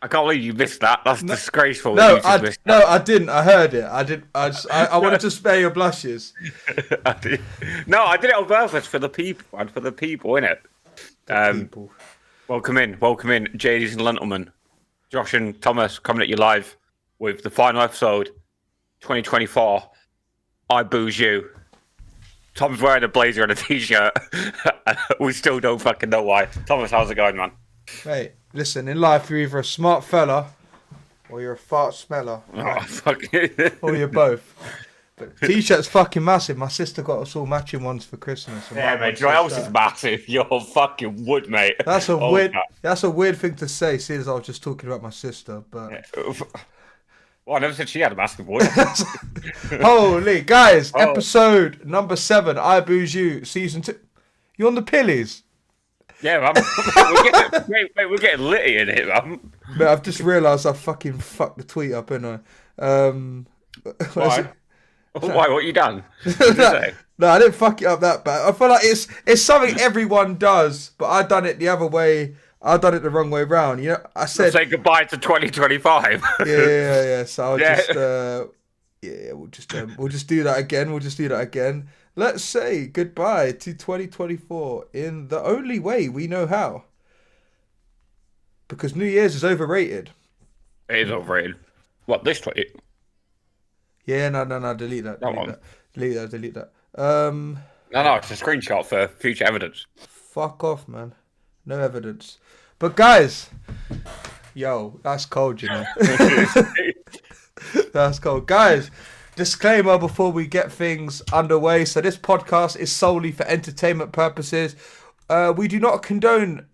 I can't believe you missed that. That's disgraceful. No, I didn't. I heard it. I wanted to spare your blushes. I did it on purpose for the people, and for the people, innit? People. Welcome in, ladies and gentlemen. Josh and Thomas coming at you live with the final episode, 2024. I booze you. Tom's wearing a blazer and a t-shirt. We still don't fucking know why. Thomas, how's it going, man? Mate, listen, in life you're either a smart fella or you're a fart smeller. Oh, fuck. Or you're both. But t-shirt's fucking massive. My sister got us all matching ones for Christmas. Yeah, mate, your house is massive. You're fucking wood, mate. That's a weird thing to say, seeing as I was just talking about my sister, but... Yeah. Well, I never said she had a massive wood. Holy, guys, episode number 7, I Booze You, season 2. You on the pillies? Yeah, man. We're getting litty in here, man. Mate, I've just realised I fucking fucked the tweet up, innit? Why? Why? What you done? No, I didn't fuck it up that bad. I feel like it's something everyone does, but I done it the other way. I done it the wrong way round. You know, I said say goodbye to 2025. Yeah. So I'll we'll just do that again. Let's say goodbye to 2024 in the only way we know how. Because New Year's is overrated. It is overrated. What, this tweet? Yeah, no, delete that. Delete that. No, it's a screenshot for future evidence. Fuck off, man. No evidence. But guys, yo, that's cold, you know. That's cold. Guys, disclaimer before we get things underway. So this podcast is solely for entertainment purposes. We do not condone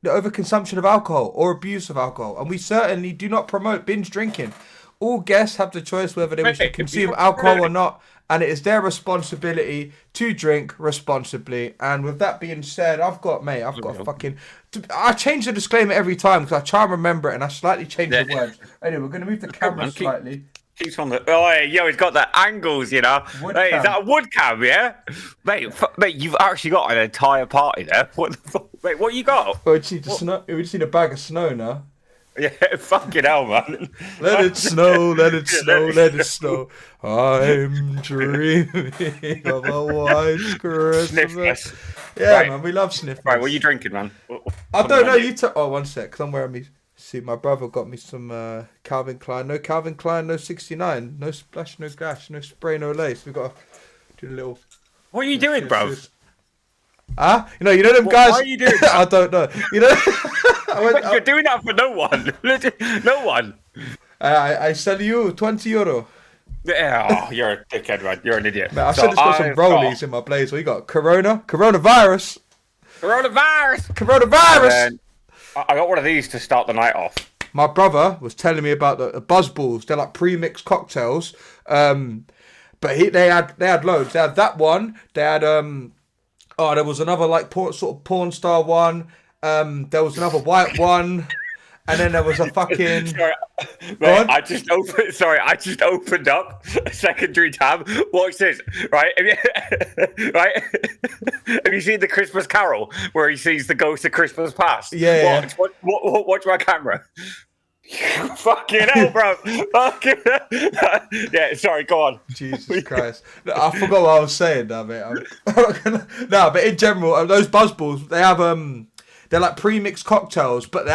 the overconsumption of alcohol or abuse of alcohol. And we certainly do not promote binge drinking. All guests have the choice whether they wish to consume alcohol or not. And it is their responsibility to drink responsibly. And with that being said, I've got fucking... I change the disclaimer every time because I try and remember it and I slightly change the words. Anyway, we're going to move the camera slightly. Keeps on the... Oh, yo, he's got the angles, you know. Hey, is that a wood cam, yeah? Mate, you've actually got an entire party there. What the fuck? Mate, what you got? Oh, we've seen a bag of snow now. Yeah, fucking hell, man. Let it snow, let it snow, let it snow. I'm dreaming of a white Christmas. Yeah, right. Man, we love sniffers. Right, what are you drinking, man? I don't know. Oh, one sec, because I'm wearing me. See, my brother got me some Calvin Klein. No Calvin Klein, no 69. No splash, no gash, no spray, no lace. We've got to do a little... What are you doing, bro? Huh? You know them guys... Why are you doing that? I don't know. You know... You're doing that for no one. No one. I sell you €20. Yeah, you're a dickhead, man. You're an idiot. Man, I should have got some rollies in my blazer. We got coronavirus. I got one of these to start the night off. My brother was telling me about the buzz balls. They're like pre-mixed cocktails. But they had loads. They had that one. They had there was another like sort of porn star one. There was another white one, and then there was a fucking. I just opened up a secondary tab. Watch this, right? Right? Have you seen the Christmas Carol where he sees the ghost of Christmas past? Yeah. Watch my camera. Fucking hell, bro. Fucking hell. Yeah, sorry, go on. Jesus Christ. No, I forgot what I was saying now, mate. No, but in general, those buzzballs, they have they're like pre-mixed cocktails, but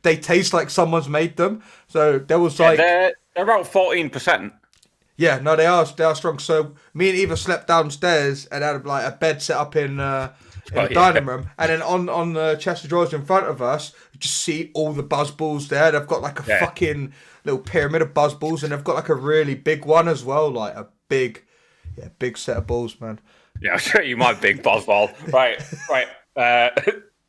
they taste like someone's made them. So there was like they're about 14%. Yeah, no, they are strong. So me and Eva slept downstairs and had like a bed set up in the dining room, and then on the chest of drawers in front of us, you just see all the buzz balls there. They've got like a fucking little pyramid of buzz balls, and they've got like a really big one as well, like a big set of balls, man. Yeah, I'll show you my big buzz ball. Right.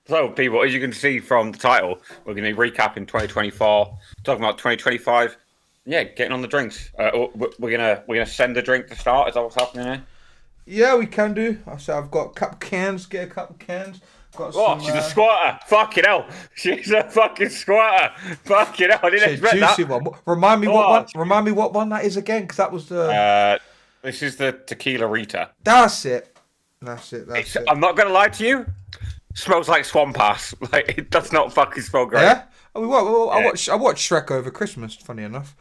So, people, as you can see from the title, we're going to recap in 2024, talking about 2025. Yeah, getting on the drinks. We're gonna send a drink to start. Is that what's happening here? Yeah, we can do. So I've got cup cans. Get a couple cans. Got she's a squatter. Fucking hell. She's a fucking squatter. Fucking hell. I didn't expect that. One. Remind me what one that is again, because that was the. This is the Tequila Rita. That's it. I'm not gonna lie to you. Smells like Swamp Ass. Like, it does not fucking smell great. Yeah? I mean, I watched Shrek over Christmas. Funny enough.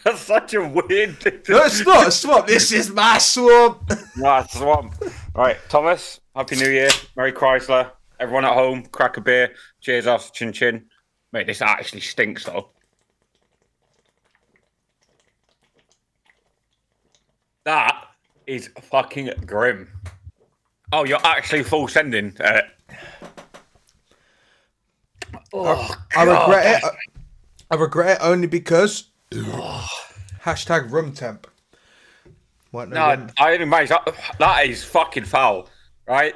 That's such a weird thing. No, it's not a swamp. This is my swamp. Nah, it's a swamp. Right, Thomas. Happy New Year. Merry Chrysler. Everyone at home, crack a beer. Cheers us, chin chin. Mate, this actually stinks though. That is fucking grim. Oh, you're actually full sending. I regret it. I regret it only because hashtag room temp. What, No, I didn't manage. That is fucking foul, right?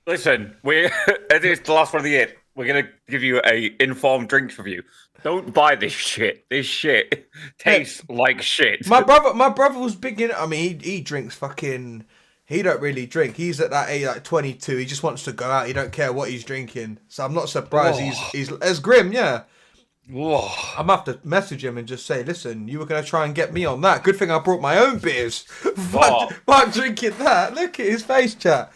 Listen, it is the last one of the year. We're gonna give you a informed drinks review. Don't buy this shit. This shit tastes like shit. My brother was big in it. I mean, he drinks fucking. He don't really drink. He's at that age, like 22. He just wants to go out. He don't care what he's drinking. So I'm not surprised he's as grim. Yeah. Whoa. I'm gonna have to message him and just say, listen, you were gonna try and get me on that. Good thing I brought my own beers. Fuck drinking that. Look at his face, chat.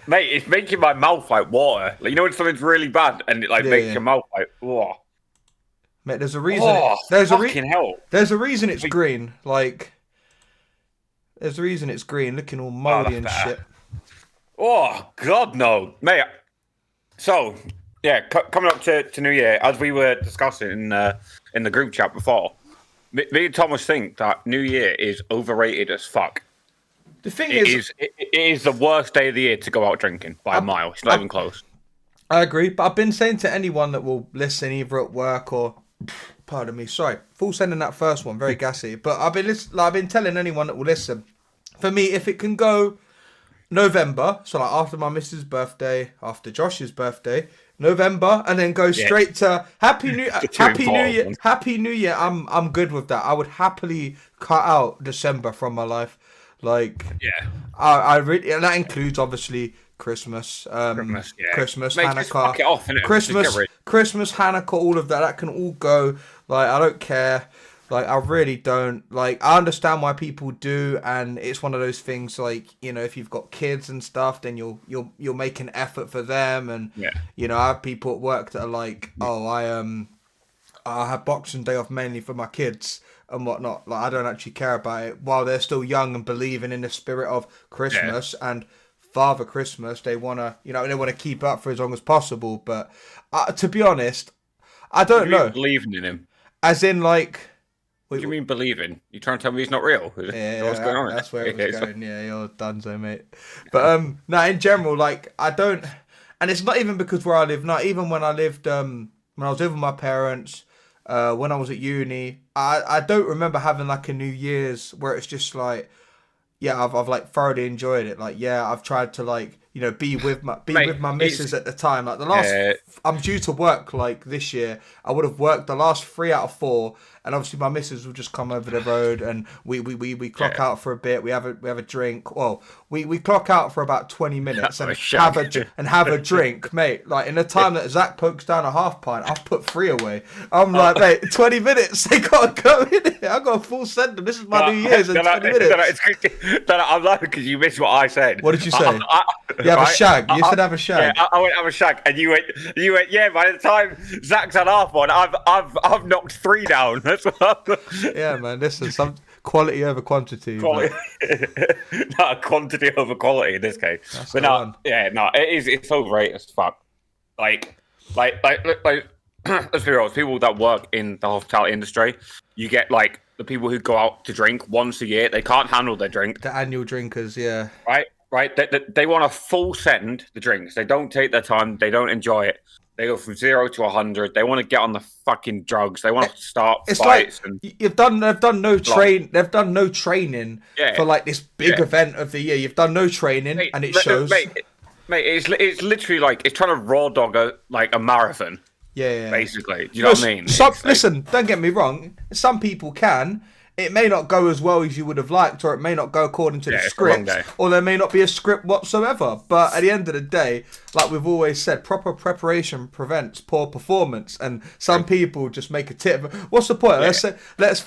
Mate, it's making my mouth like water. Like, you know when something's really bad and it makes your mouth like, whoa. Mate, there's a reason. Hell. There's a reason it's green. Like, there's a reason it's green, looking all moldy and shit. Oh God, no, mate. So, yeah, coming up to New Year, as we were discussing in the group chat before, me and Thomas think that New Year is overrated as fuck. The thing it is the worst day of the year to go out drinking by a mile. It's not even close. I agree, but I've been saying to anyone that will listen, either at work or, pardon me, sorry, full sending that first one, very gassy. But I've been telling anyone that will listen. For me, if it can go November, so like after my missus' birthday, after Josh's birthday, November, and then go straight to Happy New Year. I'm good with that. I would happily cut out December from my life. Like, yeah, I really, and that includes obviously Christmas, Christmas, Mate, Hanukkah, fuck it off, innit? Christmas, Hanukkah, all of that. That can all go. Like, I don't care. Like, I really don't. Like, I understand why people do, and it's one of those things. Like, you know, if you've got kids and stuff, then you'll make an effort for them, and you know, I have people at work that are like, oh, I have Boxing Day off mainly for my kids and whatnot. Like, I don't actually care about it while they're still young and believing in the spirit of Christmas and Father Christmas. They wanna keep up for as long as possible. But to be honest, I don't know. Believing in him, as in like. What do you mean believing? You trying to tell me he's not real? Yeah, what's going on? That's where it was going. Yeah, you're donezo, mate. But no, in general, like, I don't, and it's not even because where I live. Not even when I lived, when I was living with my parents, when I was at uni, I don't remember having like a New Year's where it's just like, yeah, I've like thoroughly enjoyed it. Like, yeah, I've tried to like, you know, be with my missus at the time. Like the last, I'm due to work like this year. I would have worked the last 3 out of 4, and obviously my missus will just come over the road and we clock out for a bit. We have a drink. Well, we clock out for about 20 minutes and have a drink, mate. Like in the time that Zach pokes down a half pint, I've put 3 away. I'm like, mate, 20 minutes. They gotta go in here. I got a full sentence. This is my New Year's in 20 minutes. I'm laughing because you missed what I said. What did you say? You have a shag. You said have a shag. Yeah, I went have a shag, and you went. Yeah. By the time Zach's had half one, I've knocked 3 down. That's what. Yeah, man. Listen, some quality over quantity. Quality, not quantity over quality in this case. That's but no, it's overrated as fuck. Like, let's be real. People that work in the hospitality industry, you get like the people who go out to drink once a year. They can't handle their drink. The annual drinkers, yeah. Right. They want to full send the drinks. They don't take their time. They don't enjoy it. They go from 0 to 100. They want to get on the fucking drugs. They want to start it's fights. Like they've done no training for like this big event of the year. You've done no training, and it shows. Mate, it's literally like it's trying to raw dog a marathon. Yeah. Basically, do you know what I mean? Listen, don't get me wrong. Some people can. It may not go as well as you would have liked, or it may not go according to the script, or there may not be a script whatsoever. But at the end of the day, like we've always said, proper preparation prevents poor performance. And some people just make a tip. What's the point? Yeah. Let's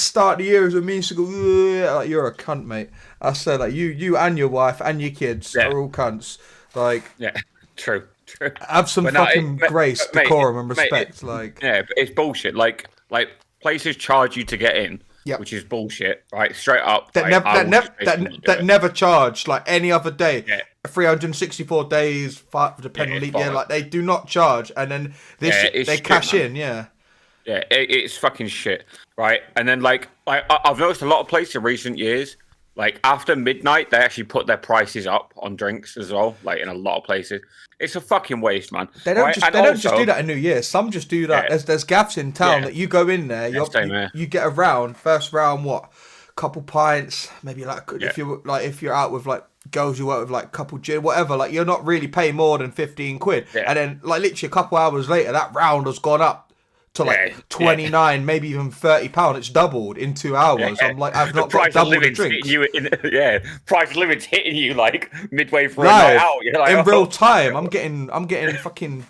start the year as a means to go. Like, you're a cunt, mate. I say like you and your wife and your kids are all cunts. Like, yeah, true. Have some But no, fucking grace, mate, decorum, and mate, respect. Like, yeah, but it's bullshit. Like places charge you to get in, yep. which is bullshit. Right, straight up. That Like, never I that will never just basically that, do that it. never charged like any other day. Yeah, 364 days, depending on it's leap year. bollocks. Like they do not charge, and then this Yeah, it's they shit, cash man. in. Yeah, Yeah, it's fucking shit, right? And then like I've noticed a lot of places in recent years, like after midnight, they actually put their prices up on drinks as well. Like in a lot of places, it's a fucking waste, man. Right? And they don't just do also, that in New Year. Some just do that. yeah, There's gaffs in town yeah, that you go in there, yeah, same you, here. you get a round, first round, what, couple pints, maybe like Yeah, if you're out with like girls you work with, like couple gin, whatever, like you're not really paying more than 15 quid. yeah, And then like literally a couple hours later, that round has gone up to like yeah, 29, maybe even £30. It's doubled in 2 hours. yeah. I'm like, I've The not got price of double the limit's drinks. hitting you in, yeah, price of limit's hitting you like midway through a night Live out. You're like, in real oh, time. I'm getting fucking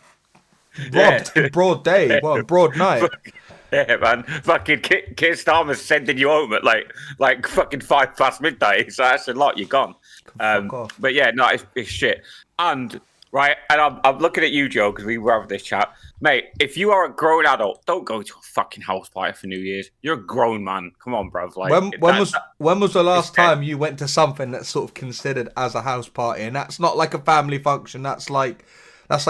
yeah. robbed in broad day. Well, in broad night. Yeah, man. Fucking Keir Starmer's sending you home at like fucking 5 past midnight. So that's a lot. You're gone. Fuck off. But yeah, no, it's shit. And right, and I'm looking at you, Joe, because we were having this chat, mate. If you are a grown adult, don't go to a fucking house party for New Year's. You're a grown man. Come on, bruv. Like, When was the last it's dead. time you went to something that's sort of considered as a house party, and that's not like a family function? That's like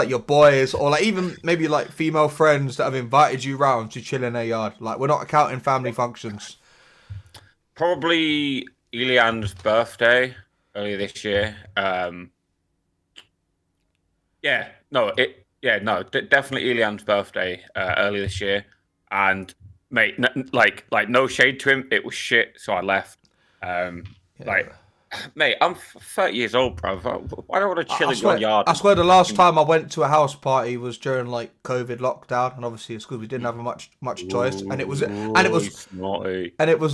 your boys, or like even maybe like female friends that have invited you round to chill in their yard. Like, we're not counting family functions. Probably Elian's birthday earlier this year. Definitely Elian's birthday earlier this year. And mate, like no shade to him, it was shit, so I left. Like, mate, I'm 30 years old, bro. I don't want to chill in your yard. I swear the last time I went to a house party was during like COVID lockdown, and obviously it's because we didn't have much choice, and it was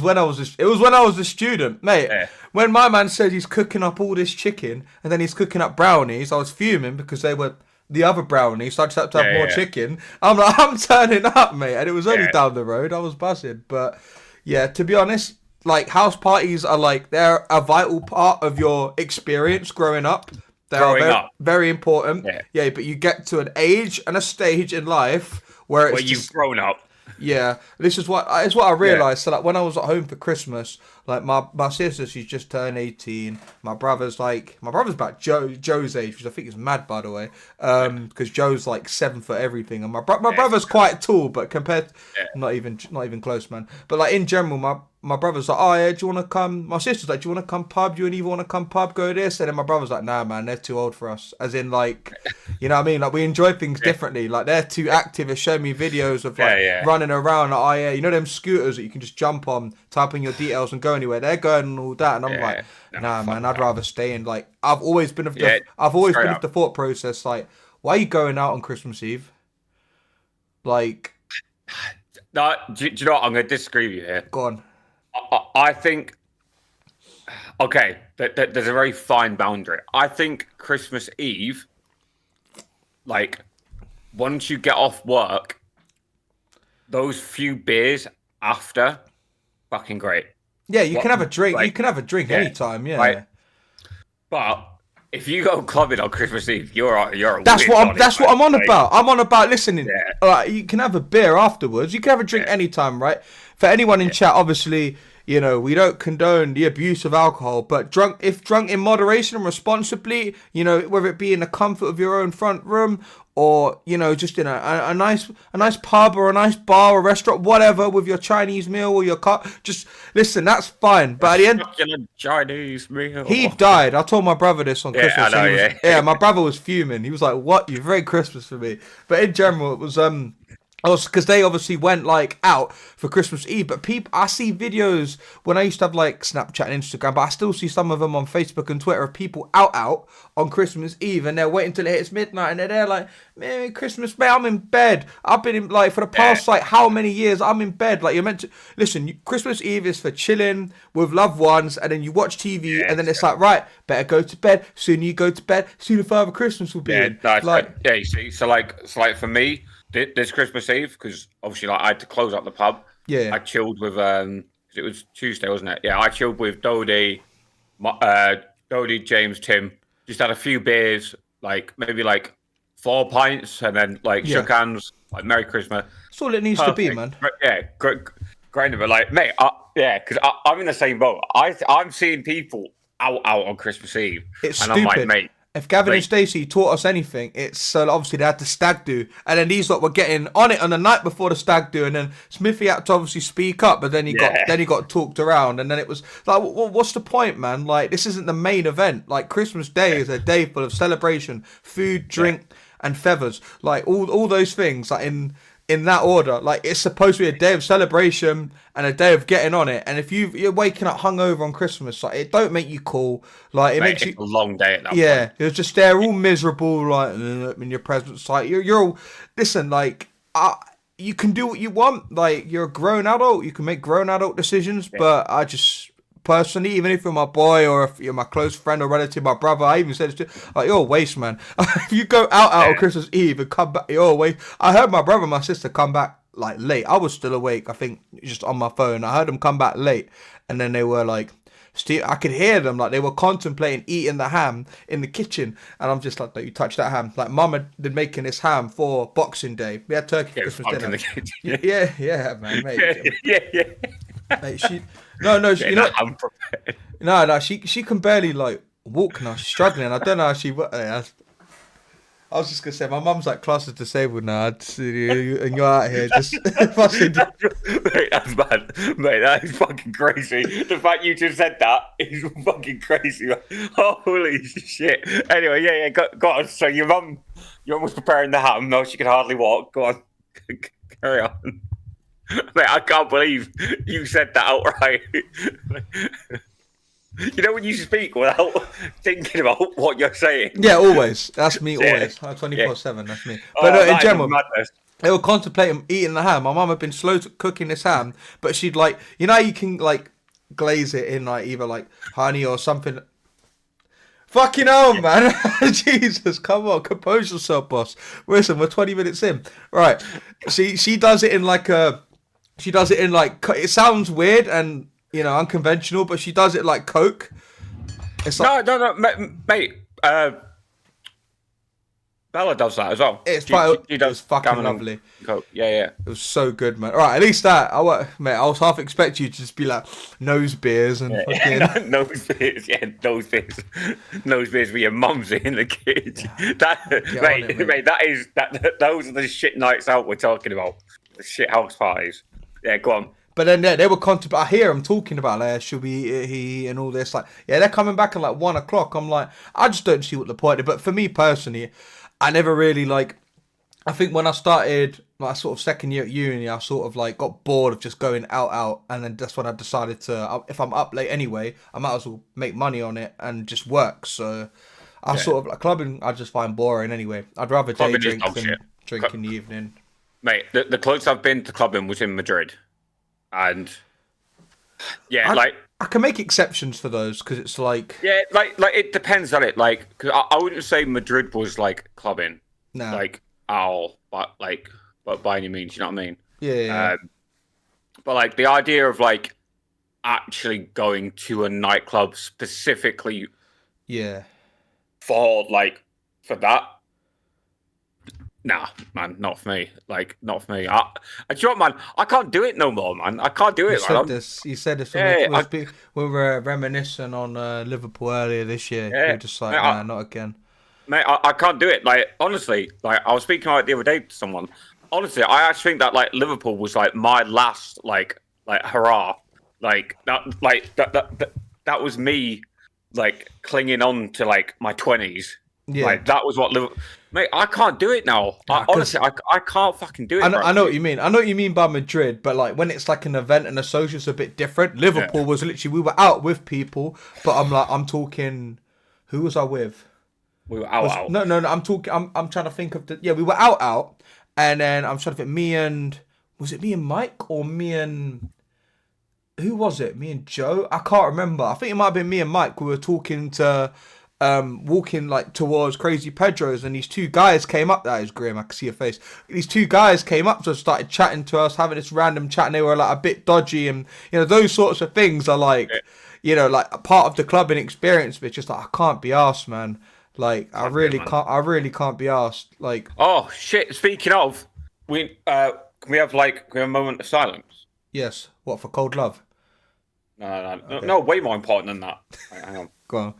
when I was a student, mate. Yeah. When my man said he's cooking up all this chicken and then he's cooking up brownies, I was fuming because they were the other brownies, so I just had to have more chicken. I'm like, I'm turning up, mate, and it was only down the road. I was buzzing, but yeah, to be honest, like house parties are like they're a vital part of your experience growing up. They're very important. Yeah, but you get to an age and a stage in life where you've grown up. Yeah, this is what I realised. So like when I was at home for Christmas, like my sister, she's just turned 18. My brother's about Joe's age, which I think is mad, by the way, because Joe's like 7 foot everything, and my brother's quite tall, but compared, not even close, man. But like in general, my brother's like, oh yeah, do you want to come? My sister's like, do you want to come pub? Do you even want to come pub? Go this, and then my brother's like, nah, man, they're too old for us. As in, like, you know what I mean? Like we enjoy things differently. Like they're too active. They show me videos of like running around. Like, oh yeah, you know them scooters that you can just jump on, type in your details, and go anywhere. They're going and all that, and I'm like, nah, man, I'd rather stay in. Like I've always been of the thought process, like, why are you going out on Christmas Eve? Like, no, do you know what? I'm going to disagree with you here. Go on. I think, okay, there's a very fine boundary. I think Christmas Eve, like, once you get off work, those few beers after, fucking great. Yeah, you can have a drink. Like, you can have a drink anytime. Yeah. Right? But if you go clubbing on Christmas Eve, you're a that's what I'm on about. I'm on about listening. You can have a beer afterwards. You can have a drink anytime, right? For anyone in chat, obviously, you know, we don't condone the abuse of alcohol, but if drunk in moderation and responsibly, you know, whether it be in the comfort of your own front room or, you know, just in a nice pub or a nice bar or restaurant, whatever, with your Chinese meal or your cup, just listen, that's fine. But at the end, Chinese meal. He died. I told my brother this on Christmas. I know, my brother was fuming. He was like, "What? You're very Christmas for me." But in general, it was because they obviously went like out for Christmas Eve, but I see videos when I used to have like Snapchat and Instagram, but I still see some of them on Facebook and Twitter of people out on Christmas Eve, and they're waiting till it hits midnight, and they're there like, "Merry Christmas, mate, I'm in bed. I've been in like for the past like how many years I'm in bed." Like you're meant to listen. Christmas Eve is for chilling with loved ones, and then you watch TV, and then it's like, right, better go to bed. Sooner you go to bed, sooner Father Christmas will be. You see, so like for me. This Christmas Eve, because obviously, like I had to close up the pub. Yeah. I chilled with it was Tuesday, wasn't it? Yeah, I chilled with Dodie, James, Tim. Just had a few beers, like maybe like 4 pints, and then like Yeah. shook hands, like Merry Christmas. That's all it needs to be, man. Yeah, great of it. Like, mate, because I'm in the same boat. I'm seeing people out on Christmas Eve, It's and stupid. I'm like, mate. If Gavin mate, and Stacey taught us anything, it's obviously they had the stag do, and then these lot were getting on it on the night before the stag do, and then Smithy had to obviously speak up, but then he got talked around, and then it was like, what's the point, man? Like, this isn't the main event. Like, Christmas Day is a day full of celebration, food, drink, and feathers. Like all those things, like in that order. Like, it's supposed to be a day of celebration and a day of getting on it. And if you're waking up hungover on Christmas, like, it don't make you cool. Like, it makes you a long day at that point. you're just there all miserable, like in your presence. Like, you're all listen. Like, you can do what you want. Like, you're a grown adult. You can make grown adult decisions. But I just personally, even if you're my boy or if you're my close friend or relative, my brother, I even said this to like, you're a waste, man. If you go out on Christmas Eve and come back, you're a waste. I heard my brother and my sister come back like late. I was still awake, I think, just on my phone. I heard them come back late, and then they were like, I could hear them, like, they were contemplating eating the ham in the kitchen, and I'm just like, you touch that ham. Like, Mum had been making this ham for Boxing Day. We had turkey for Christmas dinner. In the kitchen. Yeah, man, mate. Yeah. Mate, she can barely like walk now. She's struggling. I don't know how she. I was just gonna say my mum's like class is disabled now, and you're out here just fucking. Mate, that's bad. Mate, that is fucking crazy. The fact you just said that is fucking crazy. Man. Holy shit. Anyway, go on. So your mum was preparing the ham. No, she could hardly walk. Go on, carry on. Mate, I can't believe you said that outright. You know when you speak without thinking about what you're saying? Yeah, always. That's me, always. 24/7, that's me. But in general, they were contemplating eating the ham. My mum had been slow to cooking this ham, but she'd like, you know, you can like glaze it in like either like honey or something. Fucking hell, man. Jesus, come on, compose yourself, boss. Listen, we're 20 minutes in. Right. She does it in like it sounds weird and, you know, unconventional, but she does it like Coke. It's like, no, mate. Bella does that as well. It was fucking lovely. Coke. Yeah. It was so good, man. All right, at least that. I was half expect you to just be like nose beers and fucking nose beers. Yeah, nose beers with your mum's in the kitchen. Mate, those are the shit nights out we're talking about. The shit house parties. Yeah, go on. But then they were I hear them talking about should we and all this. Like, yeah, they're coming back at like 1 o'clock. I'm like, I just don't see what the point is. But for me personally, I never really like. I think when I started my sort of second year at uni, I sort of like got bored of just going out, and then that's when I decided to. If I'm up late anyway, I might as well make money on it and just work. So I sort of like clubbing. I just find boring anyway. I'd rather day drink than drink in the evening. Mate, the closest I've been to clubbing was in Madrid. And I can make exceptions for those because it's like like it depends on it. Like, cause I wouldn't say Madrid was like clubbing, like but by any means, you know what I mean? Yeah. But like the idea of like actually going to a nightclub specifically, for that. Nah, man, not for me. Like, not for me. Do you know what, man? I can't do it no more, man. I can't do it. You said this. We were reminiscing on Liverpool earlier this year. You're just like, nah, not again. Mate, I can't do it. Like, honestly, like I was speaking about it the other day to someone. Honestly, I actually think that like Liverpool was like my last like hurrah. Like that was me like clinging on to like my 20s. Yeah. Like that was what Liverpool. Mate, I can't do it now. Honestly, I can't fucking do it. I know what you mean. I know what you mean by Madrid, but like when it's like an event and a social, it's a bit different. Liverpool was literally, we were out with people, but I'm talking, who was I with? We were out. No. I'm talking. I'm trying to think of the. Yeah, we were out, and then I'm trying to think. Was it me and Mike or me and? Who was it? Me and Joe? I can't remember. I think it might have been me and Mike. We were talking to. Walking like towards Crazy Pedro's, and these two guys came up. That is grim. I can see your face. These two guys came up to us, started chatting to us, having this random chat, and they were like a bit dodgy, and you know those sorts of things are like, you know, like a part of the clubbing experience. But it's just like I can't be arsed, man. Like, I Fuck really it, man. can't. I really can't be asked. Like, Oh shit! Speaking of, can we have a moment of silence? yes, what for cold love? No, Okay, way more important than that. Right, hang on. go on.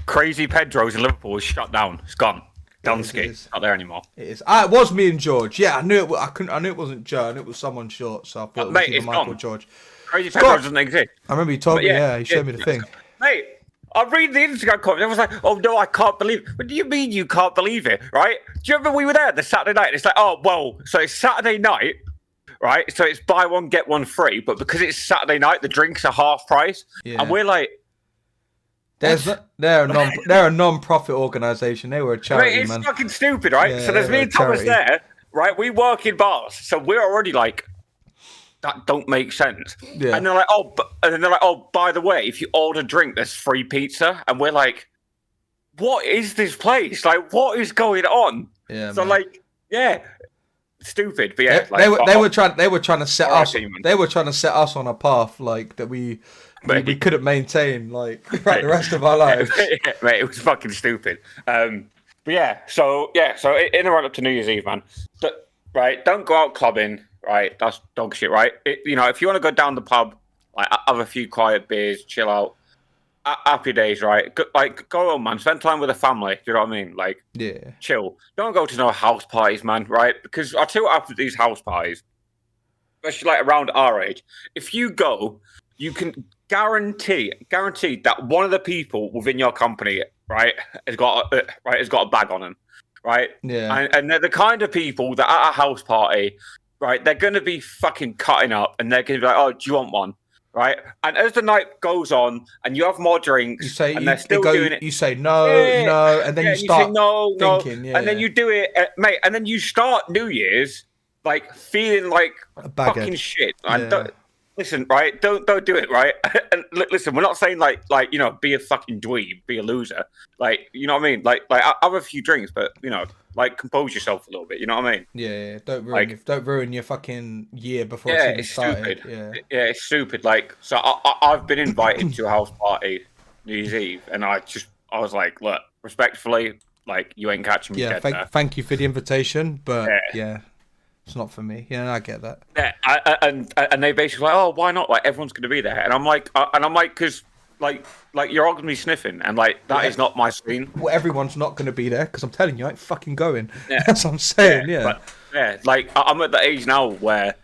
Crazy Pedro's in Liverpool is shut down. It's gone. It Dunsky. is. Not there anymore. It is. It was me and George. Yeah, I knew it. I couldn't. I knew it wasn't Joe. I knew it was someone short. So I thought it was Mate, either it's Michael or gone. George. Crazy Scott! Pedro doesn't exist. I remember you told But me. Yeah, you showed me the thing. Mate, I read the Instagram comment. I was like, oh no, I can't believe it. What do you mean you can't believe it, right? Do you remember we were there the Saturday night? It's like, oh, whoa. So it's Saturday night, right? So it's buy one, get one free. But because it's Saturday night, the drinks are half price. Yeah. And we're like, They're a non-profit organisation. They were a charity, mate, it's man. fucking stupid, right? Yeah, So there's me and Thomas charity. there, right? We work in bars. So we're already like, that don't make sense. Yeah. And they're like, oh, by the way, if you order a drink, there's free pizza. And we're like, what is this place? Like, what is going on? Yeah. So man. like, yeah, stupid. But yeah, they were trying to set us. RIP, man. They were trying to set us on a path like that we couldn't maintain like throughout the rest of our lives. Mate, it was fucking stupid. But yeah, so in the run up to New Year's Eve, man. Right, don't go out clubbing. Right, that's dog shit. Right, if you want to go down the pub, like have a few quiet beers, chill out. Happy days, right? Go home, man. Spend time with the family. Do you know what I mean? Like, Yeah. chill. Don't go to no house parties, man. Right? Because I'll tell you what happens at these house parties, especially like around our age. If you go, you can guarantee that one of the people within your company, right, has got a bag on them, right? Yeah. And they're the kind of people that at a house party, right, they're going to be fucking cutting up, and they're going to be like, "Oh, do you want one?" Right? And as the night goes on, and you have more drinks, You say and they're still doing it. You say no, and then you start say no, thinking, and then you do it, mate. And then you start New Year's like feeling like A baghead. fucking shit. Yeah. And listen, right? Don't do it, right? And listen, we're not saying like be a fucking dweeb, be a loser. Like, you know what I mean? Like have a few drinks, but like compose yourself a little bit. You know what I mean? Yeah, don't ruin your fucking year before Yeah, it's even started. stupid. Yeah, it's stupid. Like, so I've been invited to a house party New Year's Eve, and I was like, look, respectfully, like, you ain't catching me dead there. Thank you for the invitation, but yeah, it's not for me. Yeah, I get that. Yeah, and they basically like, oh, why not? Like, everyone's going to be there, and I'm like, because like you're all going to be sniffing, and like that is not my scene. Well, everyone's not going to be there because I'm telling you, I ain't fucking going. Yeah. That's what I'm saying. Yeah. But, like I'm at the age now where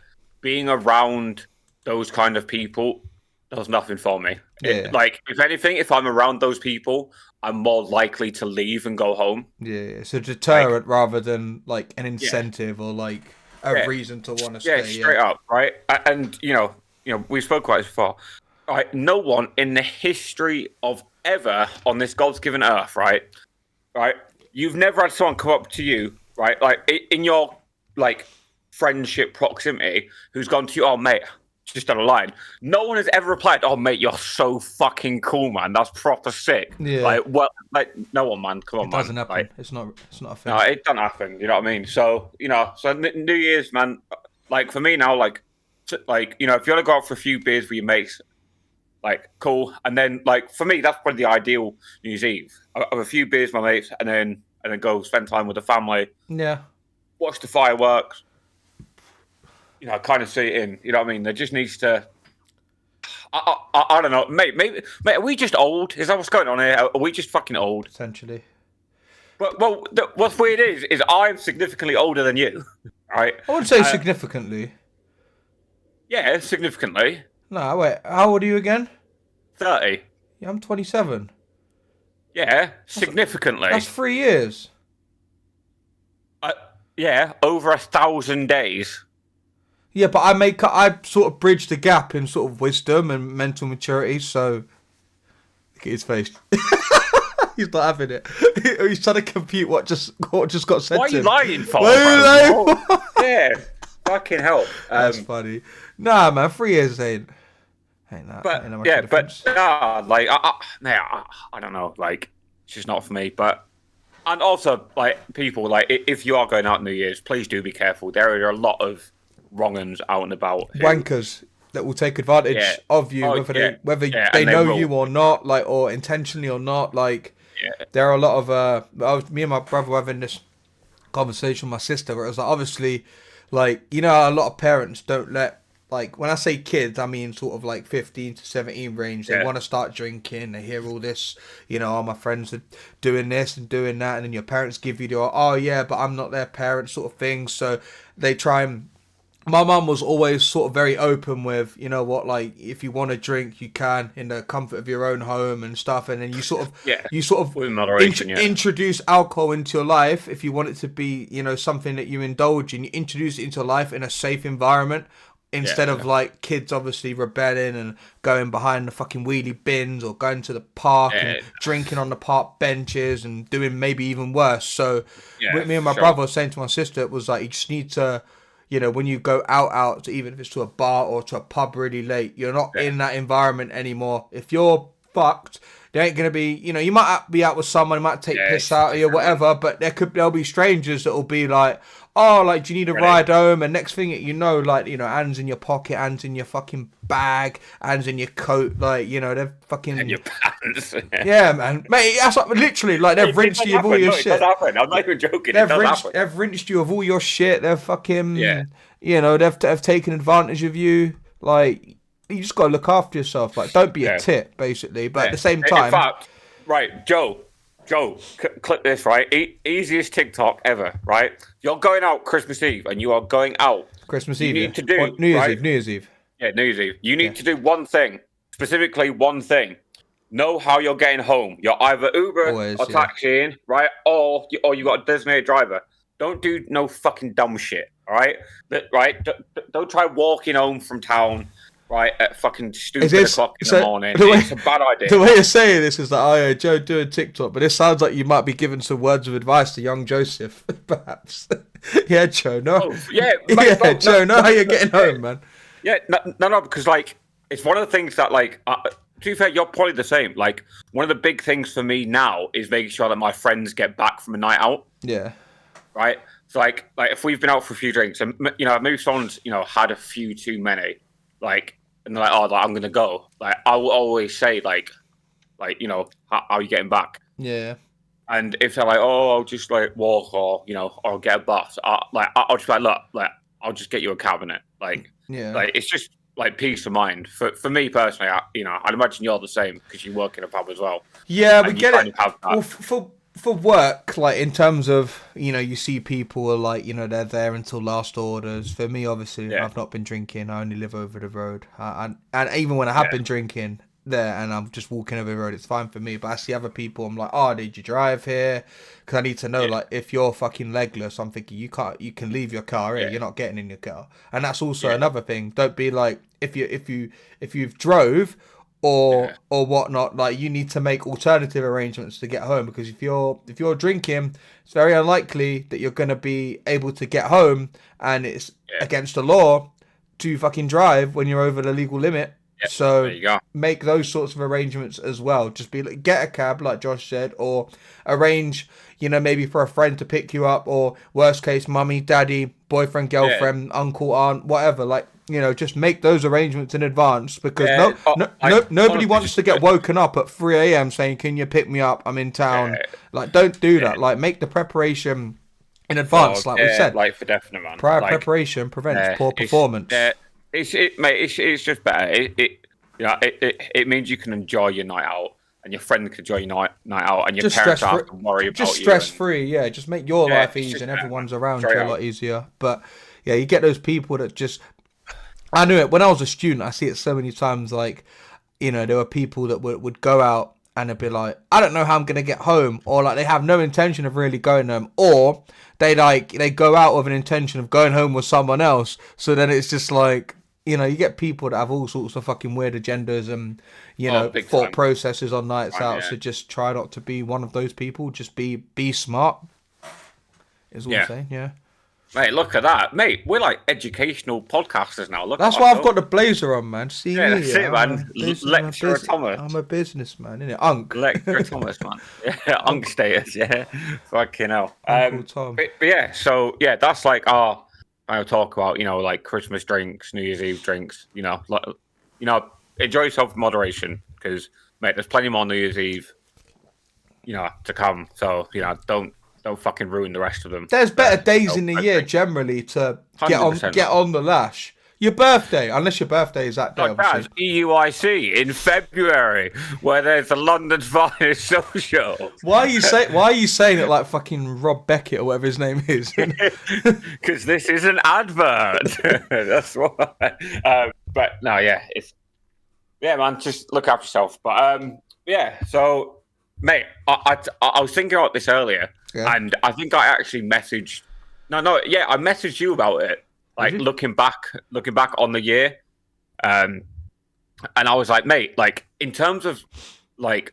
being around those kind of people does nothing for me. Yeah. Like, if anything, if I'm around those people, I'm more likely to leave and go home. Yeah, it's a deterrent rather than like an incentive or like a reason to want to stay. Yeah, straight up, right? And we spoke about this before. Right, no one in the history of ever on this God-given earth, right, you've never had someone come up to you, right, like in your like friendship proximity, who's gone to you, oh mate, just on a line. No one has ever replied, oh mate, you're so fucking cool, man. That's proper sick. Yeah. Like no one, man. Come on, man. It doesn't happen. Like, It's not a thing. no, it doesn't happen. You know what I mean? So New Year's, man. Like for me now, like if you want to go out for a few beers with your mates, like cool. And then like for me, that's probably the ideal New Year's Eve. I have a few beers with my mates, and then go spend time with the family. Yeah. Watch the fireworks. Kind of see it in. You know what I mean? There just needs to. I don't know, mate. Maybe, mate. Are we just old? Is that what's going on here? Are we just fucking old? Essentially. But what's weird is I'm significantly older than you, right? I would say significantly. Yeah, significantly. No, wait. How old are you again? 30. Yeah, I'm 27. Yeah, significantly. That's 3 years. Yeah, over 1,000 days. Yeah, but I sort of bridge the gap in sort of wisdom and mental maturity. So look at his face. He's not having it. He's trying to compute what just got said. Why are to you him. lying for? Why are you lying for? Yeah, fucking hell. That's funny. Nah, man, 3 years ain't that. But ain't that much yeah, of a difference. but like I don't know, like it's just not for me. But and also like people like if you are going out New Year's, please do be careful. There are a lot of wrong uns out and about. Wankers. that will take advantage of you, whether they know you or not, like, or intentionally or not. Like, there are a lot of me and my brother were having this conversation with my sister where it was like, obviously, like, you know, a lot of parents don't let, like, when I say kids, I mean sort of like 15 to 17 range. They want to start drinking. They hear all this, you know, my friends are doing this and doing that. And then your parents give you the, oh, yeah, but I'm not their parent sort of thing. So they try and, my mum was always sort of very open with, you know what, like, if you want to drink, you can in the comfort of your own home and stuff. And then you sort of with moderation, introduce alcohol into your life. If you want it to be, you know, something that you indulge in, you introduce it into life in a safe environment. Instead of like kids obviously rebelling and going behind the fucking wheelie bins or going to the park and drinking on the park benches and doing maybe even worse. So with me and my brother was saying to my sister, it was like, you just need to, you know, when you go out, even if it's to a bar or to a pub really late, you're not in that environment anymore. If you're fucked, there ain't gonna be, you know, you might be out with someone, might take piss out of you or whatever, but there'll be strangers that'll be like, oh, like, do you need a ride home? And next thing you know, like, you know, hands in your pocket, hands in your fucking bag, hands in your coat, like, you know, they're fucking... And your pants. Yeah, man. Mate, that's like, literally, like, they've rinsed you of all your shit. It does happen. I'm not even joking. They've rinsed you of all your shit. They've fucking, you know, they've taken advantage of you. Like, you just got to look after yourself. Like, don't be a tit, basically. But at the same time... In fact, right, Joe, clip this, right? Easiest TikTok ever, right? You're going out Christmas Eve and you are going out. Christmas Eve, you need to do, or New Year's Eve. Yeah, New Year's Eve. You need to do one thing, specifically one thing. Know how you're getting home. You're either Uber or taxiing, right? Or you got a designated driver. Don't do no fucking dumb shit, all right? Right? Don't try walking home from town. Right, at fucking stupid o'clock in the morning. It's a bad idea. The way you're saying this is like, oh yeah, Joe doing TikTok, but it sounds like you might be giving some words of advice to young Joseph, perhaps. Yeah, Joe, no. Oh, yeah, mate, yeah, Joe, know how you're getting home, man. Yeah, no, because like, it's one of the things that, like, to be fair, you're probably the same. Like, one of the big things for me now is making sure that my friends get back from a night out. Yeah. Right? So, like if we've been out for a few drinks and, you know, maybe someone's, you know, had a few too many, like, and they're like, oh, like, I'm gonna go. Like, I will always say, like, you know, how are you getting back? Yeah. And if they're like, oh, I'll just like walk, or, you know, or I'll get a bus, I'll just be like, look, like, I'll just get you a cabinet. Like, like, it's just like peace of mind for me personally. You know, I'd imagine you're the same because you work in a pub as well. Yeah, we get it. Well, for work, like, in terms of, you know, you see people are like, you know, they're there until last orders. For me, obviously, I've not been drinking. I only live over the road. And even when I have been drinking there and I'm just walking over the road, it's fine for me. But I see other people, I'm like, oh, did you drive here? Because I need to know, like, if you're fucking legless, I'm thinking you can leave your car here. You're not getting in your car. And that's also another thing. Don't be like, if you've drove or whatnot, like, you need to make alternative arrangements to get home, because if you're drinking, it's very unlikely that you're going to be able to get home, and it's against the law to fucking drive when you're over the legal limit. So make those sorts of arrangements as well. Just be like, get a cab, like Josh said, or arrange, you know, maybe for a friend to pick you up, or worst case, mummy, daddy, boyfriend, girlfriend, uncle, aunt, whatever. Like, you know, just make those arrangements in advance, because nobody wants to get woken up at 3 a.m. saying, can you pick me up? I'm in town. Like, don't do that. Like, make the preparation in advance, like we said. Like, for definite, man. Prior preparation prevents poor performance. It's just better. It means you can enjoy your night out, and your friend can enjoy your night out, and your parents don't have to worry about you. Just stress free, Just make your life easy, and everyone's around you a lot easier. But yeah, you get those people that just. I knew it when I was a student. I see it so many times. Like, you know, there were people that would go out and they'd be like, I don't know how I'm gonna get home, or like they have no intention of really going home, or they go out with an intention of going home with someone else. So then it's just like, you know, you get people that have all sorts of fucking weird agendas and, you know, thought processes on nights out. So just try not to be one of those people. Just be smart. Is what I'm saying. Mate, look at that. Mate, we're like educational podcasters now. Look, that's why I've got the blazer on, man. See me? That's it, man. Lecturer Thomas. I'm a businessman, innit? Unk. Lecturer Thomas, man. Yeah, Unk status, Fucking hell. Uncle Tom. But yeah, so, yeah, that's like our I'll talk about, like Christmas drinks, New Year's Eve drinks, enjoy yourself with moderation because, mate, there's plenty more New Year's Eve, to come. So, don't fucking ruin the rest of them. There's better days in the year generally to get 100%, on the lash. Your birthday, unless your birthday is that day, obviously. That's EUIC in February, where there's the London's finest social. Why are you saying it like fucking Rob Beckett or whatever his name is? Because this is an advert. That's why. But no, man, just look after yourself. But so, mate, I was thinking about this earlier, and I think I actually messaged. I messaged you about it. Like looking back on the year, and I was like, mate, like in terms of like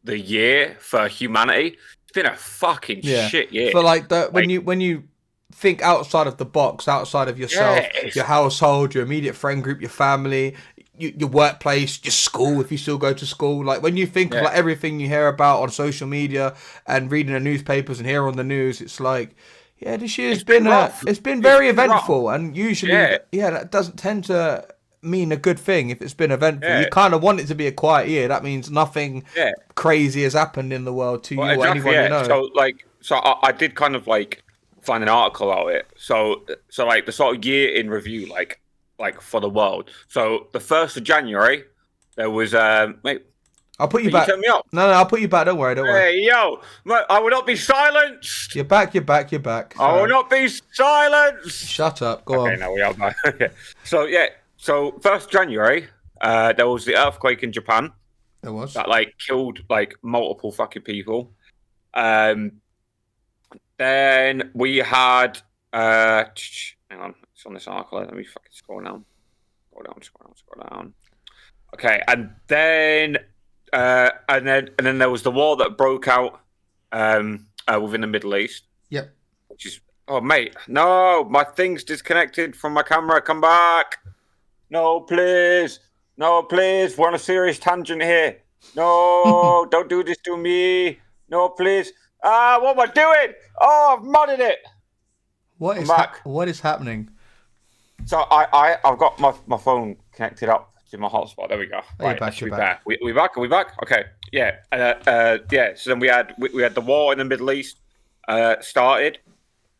the year for humanity, it's been a fucking shit year. For like when you think outside of the box, outside of yourself, your household, your immediate friend group, your family, your workplace, your school, if you still go to school, like when you think of like everything you hear about on social media and reading the newspapers and hear on the news, it's like. Yeah, this year's it's been very eventful, and usually, that doesn't tend to mean a good thing if it's been eventful. You kind of want it to be a quiet year. That means nothing crazy has happened in the world to you or anyone you know. So I did kind of like find an article about it. So like the sort of year in review, like for the world. So the 1st of January, there was wait. I'll put you back. Turn me up. No, I'll put you back. Don't worry. Hey, yo, I will not be silenced. You're back. I will not be silenced. Shut up. Go on. Okay, now we are back. So 1st January, there was the earthquake in Japan. There was that like killed like multiple fucking people. Then we had hang on, it's on this article. Let me fucking scroll down. Scroll down. Okay, and then there was the war that broke out within the Middle East. Yep. Which is, oh mate, no, my thing's disconnected from my camera. Come back. No, please. We're on a serious tangent here. No, don't do this to me. No, please. What am I doing? Oh, I've modded it. What is happening? So I've got my phone connected up to my hotspot. There we go. Right, you're back. We back? Are we back? Okay. Yeah. So then we had the war in the Middle East started.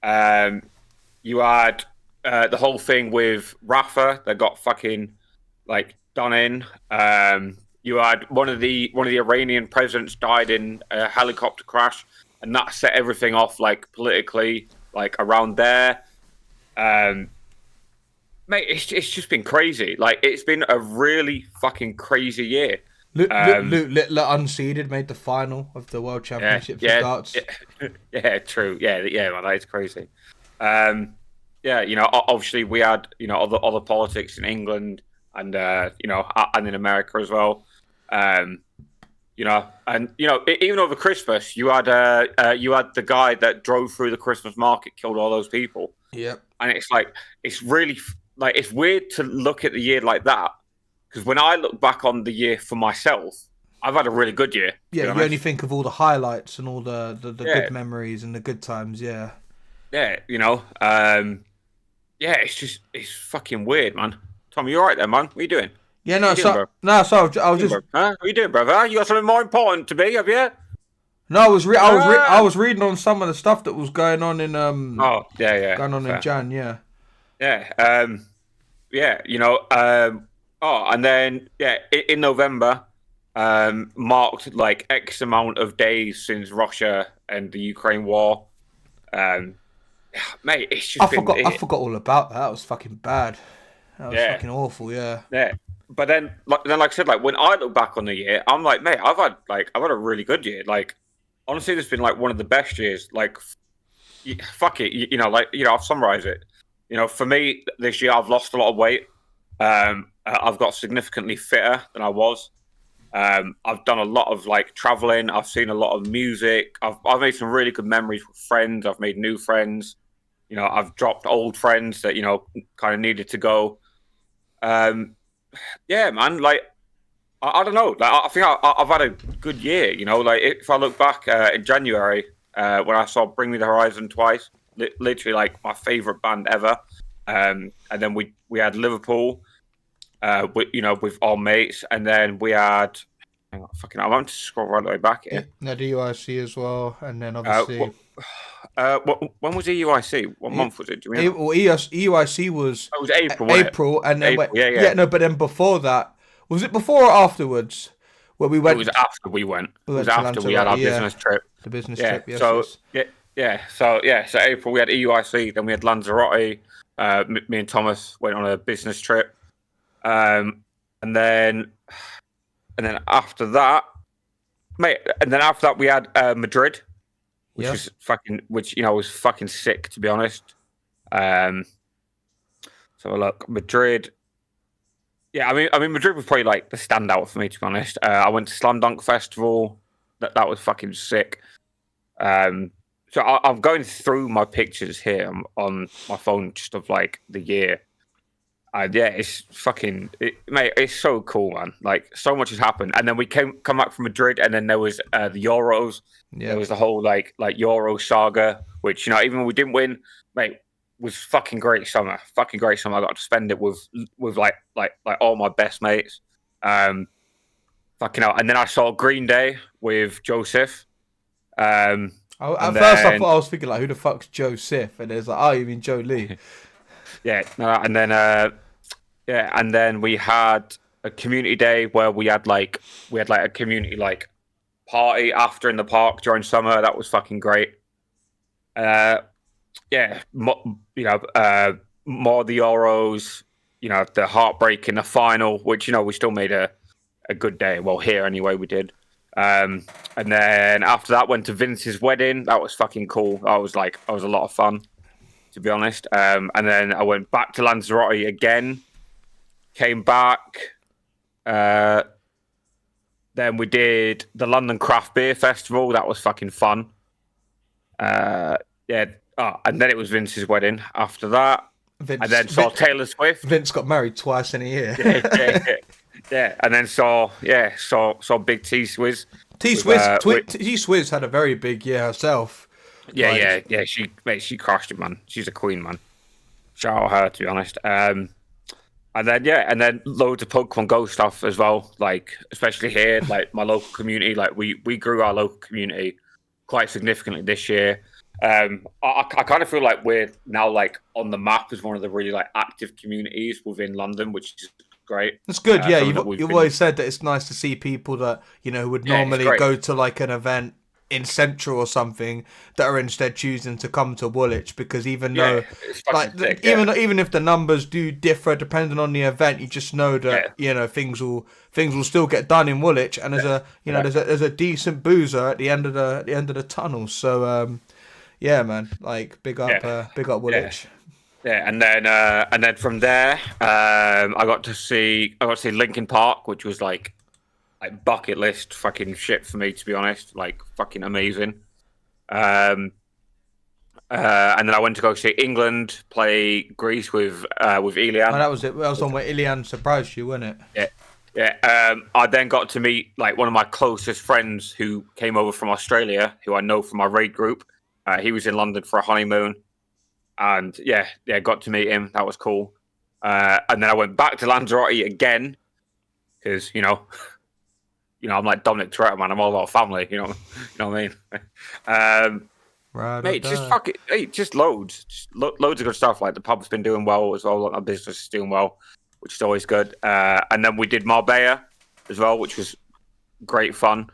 You had the whole thing with Rafa that got fucking like done in. You had one of the Iranian presidents died in a helicopter crash, and that set everything off like politically, like around there. Mate, it's just been crazy. Like, it's been a really fucking crazy year. Luke Littler, unseeded, made the final of the World Championship for darts. Yeah, true. Yeah, man, that is crazy. Obviously we had, other politics in England and, and in America as well. Even over Christmas, you had the guy that drove through the Christmas market, killed all those people. Yep. And it's like, it's really... Like, it's weird to look at the year like that, because when I look back on the year for myself, I've had a really good year. Yeah, you only think of all the highlights and all the good memories and the good times, yeah. Yeah, it's fucking weird, man. Tom, you all right there, man? What are you doing? Yeah, I was just... Huh? What are you doing, brother? You got something more important to be, have you? No, I was reading on some of the stuff that was going on in going on in Jan, yeah. Yeah, and then in November, marked like X amount of days since Russia and the Ukraine war. Mate, it's just I forgot all about that. That was fucking bad. That was fucking awful. Yeah. Yeah, but then like I said, like when I look back on the year, I'm like, mate, I've had a really good year. Like, honestly, this has been like one of the best years. Like, fuck it, I'll summarize it. For me, this year I've lost a lot of weight. I've got significantly fitter than I was. I've done a lot of like traveling. I've seen a lot of music. I've made some really good memories with friends. I've made new friends. I've dropped old friends that kind of needed to go. Man. Like, I don't know. Like, I think I've had a good year. Like if I look back in January when I saw Bring Me the Horizon twice. Literally like my favorite band ever. And then we had Liverpool, with our mates, and then we had. Hang on, I want to scroll right the way back Yeah, here. the UIC as well, and then obviously When was the UIC? What month was it? Do we know? EUIC was It was April, wasn't it? April, and then April, yeah, yeah, yeah. no, but then before that, was it before or afterwards? Where we It went, was after we went. It was to after we had our Lanzarote, yeah, business trip. the business Yeah. trip. Yes, So yes. So April we had EUIC, then we had Lanzarote. Me and Thomas went on a business trip, and then after that, mate, and then after that we had Madrid, which Yeah. was fucking sick, to be honest. So look, Madrid. Yeah, I mean, Madrid was probably like the standout for me, to be honest. I went to Slam Dunk Festival. That was fucking sick. So I'm going through my pictures here on my phone, just of like the year. And yeah, it's mate. It's so cool, man. Like, so much has happened, and then we come back from Madrid, and then there was the Euros. Yeah. There was the whole like Euro saga, which even when we didn't win, mate, was fucking great summer. Fucking great summer. I got to spend it with like all my best mates. Fucking hell. And then I saw Green Day with Joseph. At first, I thought I was thinking like, who the fuck's Joseph? And it's like, oh, you mean Joe Lee? Yeah. No, and then and then we had a community day where we had like a community like party after in the park during summer. That was fucking great. Yeah, more of the Euros, the heartbreak in the final, which we still made a good day. Well, here anyway, we did. And then after that, went to Vince's wedding. That was fucking cool. That was a lot of fun, to be honest. And then I went back to Lanzarote again. Came back. Then we did the London Craft Beer Festival. That was fucking fun. Yeah. Oh, and then it was Vince's wedding after that. And then saw Taylor Swift. Vince got married twice in a year. Yeah. And then saw Big T Swizz. T Swizz had a very big year herself. Yeah. She crushed it, man. She's a queen, man. Shout out her, to be honest. And then loads of Pokemon Go stuff as well. Like, especially here, like my local community. Like we grew our local community quite significantly this year. I kind of feel like we're now like on the map as one of the really like active communities within London, which is great. It's good, yeah. You've always said that it's nice to see people that who would normally go to like an event in Central or something that are instead choosing to come to Woolwich, because even though even if the numbers do differ depending on the event, you just know that things will still get done in Woolwich, and there's a decent boozer at the end of the tunnel. So yeah, man, like big up Woolwich. Yeah, and then from there, I got to see Linkin Park, which was like bucket list fucking shit for me, to be honest. Like fucking amazing. And then I went to go see England play Greece with Ilian. Oh, that was it. That was on where Ilian surprised you, wasn't it? Yeah. I then got to meet like one of my closest friends who came over from Australia, who I know from my raid group. He was in London for a honeymoon, and got to meet him. That was cool. And then I went back to Lanzarote again because I'm like Dominic Toretto, man. I'm all about family. You know what I mean? Mate, just loads of good stuff. Like the pub's been doing well as well. Like my business is doing well, which is always good. And then we did Marbella as well, which was great fun.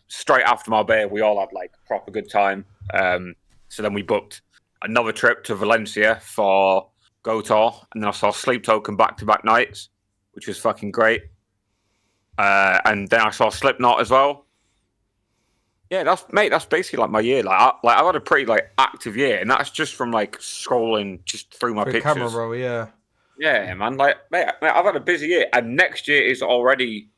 Straight after Marbella, we all had like proper good time. So then we booked another trip to Valencia for GoTour, and then I saw Sleep Token back-to-back nights, which was fucking great. And then I saw Slipknot as well. Yeah, that's basically like my year. I've had a pretty like active year, and that's just from like scrolling just through my pictures. Camera roll, yeah. Yeah, man. Like, mate, I've had a busy year, and next year is already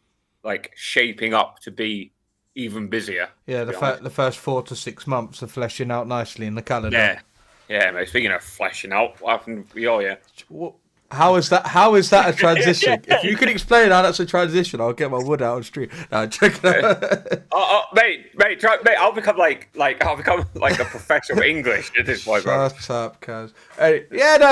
like shaping up to be even busier. Yeah, the first 4 to 6 months are fleshing out nicely in the calendar. Yeah, mate. Speaking of fleshing out, what happened with your year? How is that? How is that a transition? If you could explain how that's a transition, I'll get my wood out on the street. No, check it out. Mate, I'll become like a professor of English at this point, bro. Shut up, cuz. Hey, yeah, no,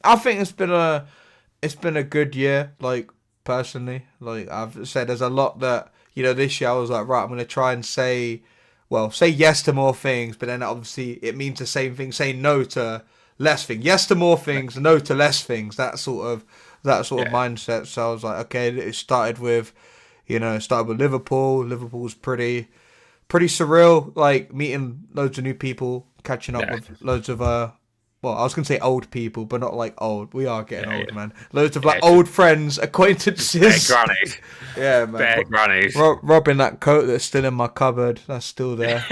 I think it's been a good year. Like personally, like I've said, there's a lot that this year I was like, right, I'm gonna try and say yes to more things, but then obviously it means the same thing. Say no to less things. Yes to more things, no to less things. That sort of mindset. So I was like, okay, it started with Liverpool. Liverpool's pretty surreal. Like meeting loads of new people, catching up with loads of I was gonna say old people, but not like old. We are getting old, man. Loads of like old friends, acquaintances. Bare grannies. Yeah, man. Bare grannies. Robbing that coat that's still in my cupboard. That's still there.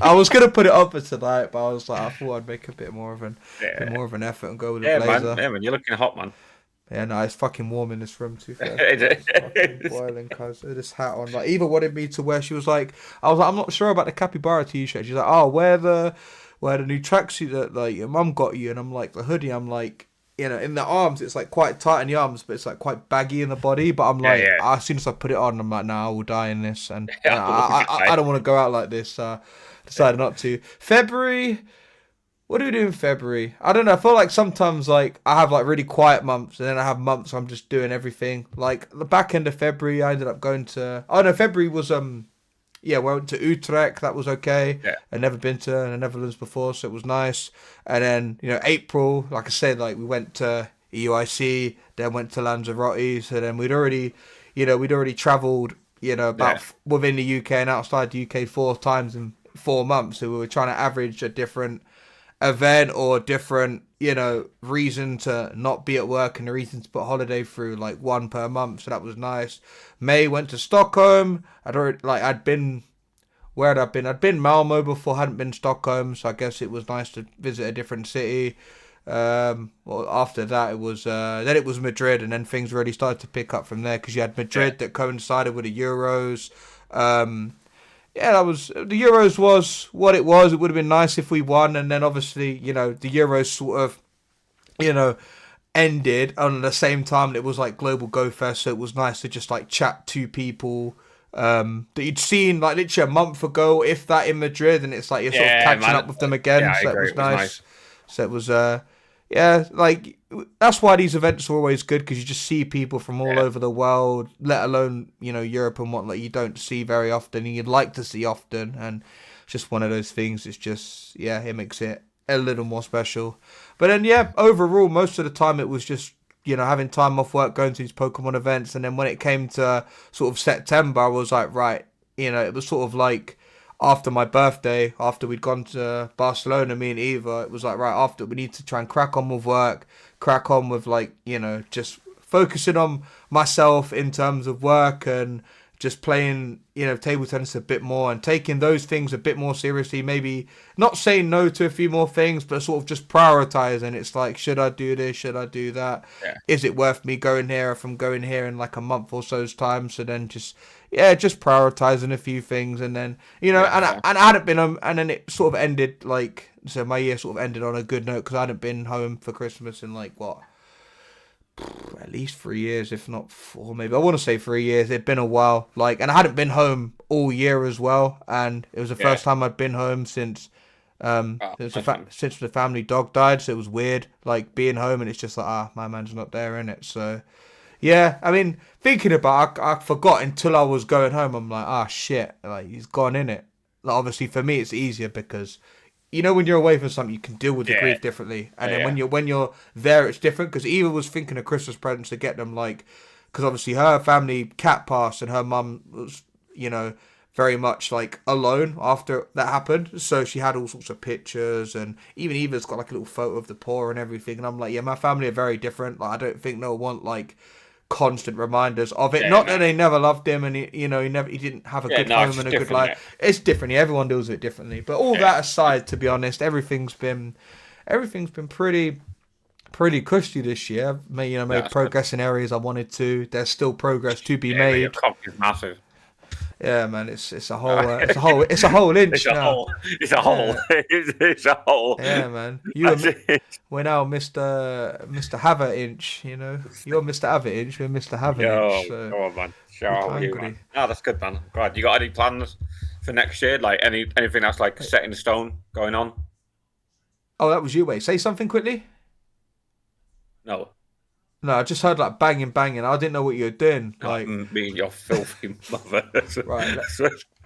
I was gonna put it up for tonight, but I was like, I thought I'd make a bit more of an effort and go with the blazer. Man, you're looking hot, man. Yeah, no, it's fucking warm in this room too. It's fucking boiling, cuz this hat on. Like, Eva wanted me to wear. She was like, I'm not sure about the capybara t-shirt. She's like, oh, wear the new tracksuit that like your mum got you, and I'm like the hoodie. I'm like, in the arms it's like quite tight in the arms, but it's like quite baggy in the body. But I'm like, as soon as I put it on, I'm like, nah, I will die in this, and I don't want to go out like this. Decided not to. February. What do we do in February? I don't know. I feel like sometimes like I have like really quiet months, and then I have months where I'm just doing everything. Like the back end of February, I ended up going to. Oh no, February was we went to Utrecht. That was okay. Yeah. I'd never been to the Netherlands before, so it was nice. And then April, like I said, like we went to EUIC, then went to Lanzarote. So then we'd already travelled, about within the UK and outside the UK 4 times in 4 months. So we were trying to average a different event or different reason to not be at work and a reason to put holiday through, like 1 per month. So that was nice. May went to Stockholm. I'd been Malmo before, hadn't been Stockholm, so I guess it was nice to visit a different city. After that it was Madrid, and then things really started to pick up from there because you had Madrid that coincided with the Euros. The Euros was what it was. It would have been nice if we won, and then obviously, the Euros sort of, ended on the same time that it was like Global Go Fest, so it was nice to just like chat to people that you'd seen like literally a month ago, if that, in Madrid, and it's like you're sort of catching up with them again. So it was nice. So it was like that's why these events are always good, because you just see people from all over the world, let alone Europe and whatnot you don't see very often and you'd like to see often, and it's just one of those things. It's just it makes it a little more special. But then overall most of the time it was just having time off work, going to these Pokemon events, and then when it came to sort of September, I was like, right, it was sort of like after my birthday, after we'd gone to Barcelona, me and Eva, it was like, right, after we need to try and crack on with work, crack on with like, just focusing on myself in terms of work and just playing, table tennis a bit more and taking those things a bit more seriously. Maybe not saying no to a few more things, but sort of just prioritizing. It's like, should I do this? Should I do that? Yeah. Is it worth me going here if I'm going here in like a month or so's time? So then just prioritizing a few things, and then and I hadn't been home, and then it sort of ended like, so my year sort of ended on a good note because I hadn't been home for Christmas in like at least 3 years, if not 4, maybe. I want to say 3 years. It'd been a while, like, and I hadn't been home all year as well, and it was the first time I'd been home since the family dog died. So it was weird, like being home, and it's just like, my man's not there, innit? So yeah, I mean, thinking about it, I forgot until I was going home. I'm like, shit, like he's gone, innit? Like, obviously for me it's easier because when you're away from something, you can deal with the grief differently, and then when you're there, it's different. Because Eva was thinking of Christmas presents to get them, like, because obviously her family cat passed, and her mum was, very much like alone after that happened. So she had all sorts of pictures, and even Eva's got like a little photo of the poor and everything. And I'm like, my family are very different. Like, I don't think they'll want like constant reminders of it. Not that they never loved him, and he didn't have a good home and a good life. It's different. Everyone deals with it differently. But all that aside, to be honest, everything's been pretty cushy this year. I've made progress in areas I wanted to. There's still progress to be made. Your cock is massive. Yeah, man, it's a whole it's a whole inch It's a now. hole. It's a hole. It's a hole. Yeah, man. That's it. We're now Mr. Have a inch. You know, you're Mr. Have a inch. We're Mr. Have an inch. Yo, So come on, man. Shout we're out to you, man. hungry. Oh, that's good, man. God, you got any plans for next year? Like anything that's like set in stone going on? Oh, that was you. Wait, say something quickly. No. No, I just heard like banging, banging. I didn't know what you were doing. Not Like, me and your filthy mother. right.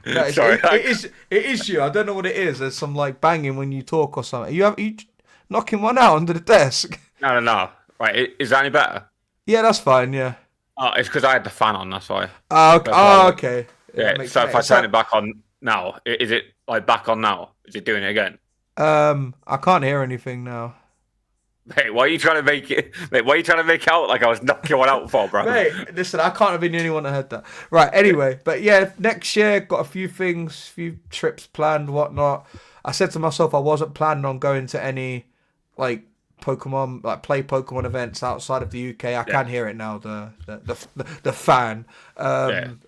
No, Sorry. it is you. I don't know what it is. There's some like banging when you talk or something. You knocking one out under the desk. No. Right, is that any better? Yeah, that's fine. Yeah. Oh, it's because I had the fan on, that's why. Okay. That's why Okay. Yeah, makes so if sense. I turn it back on now, is it like back on now? Is it doing it again? I can't hear anything now. Mate, why are you trying to make it? Mate, why are you trying to make out like I was knocking one out for, bro? Mate, listen, I can't have been the only one that heard that. Right, anyway, but yeah, next year, got a few things, few trips planned, whatnot. I said to myself I wasn't planning on going to any, like, Pokemon, like, play Pokemon events outside of the UK. I can hear it now, the fan,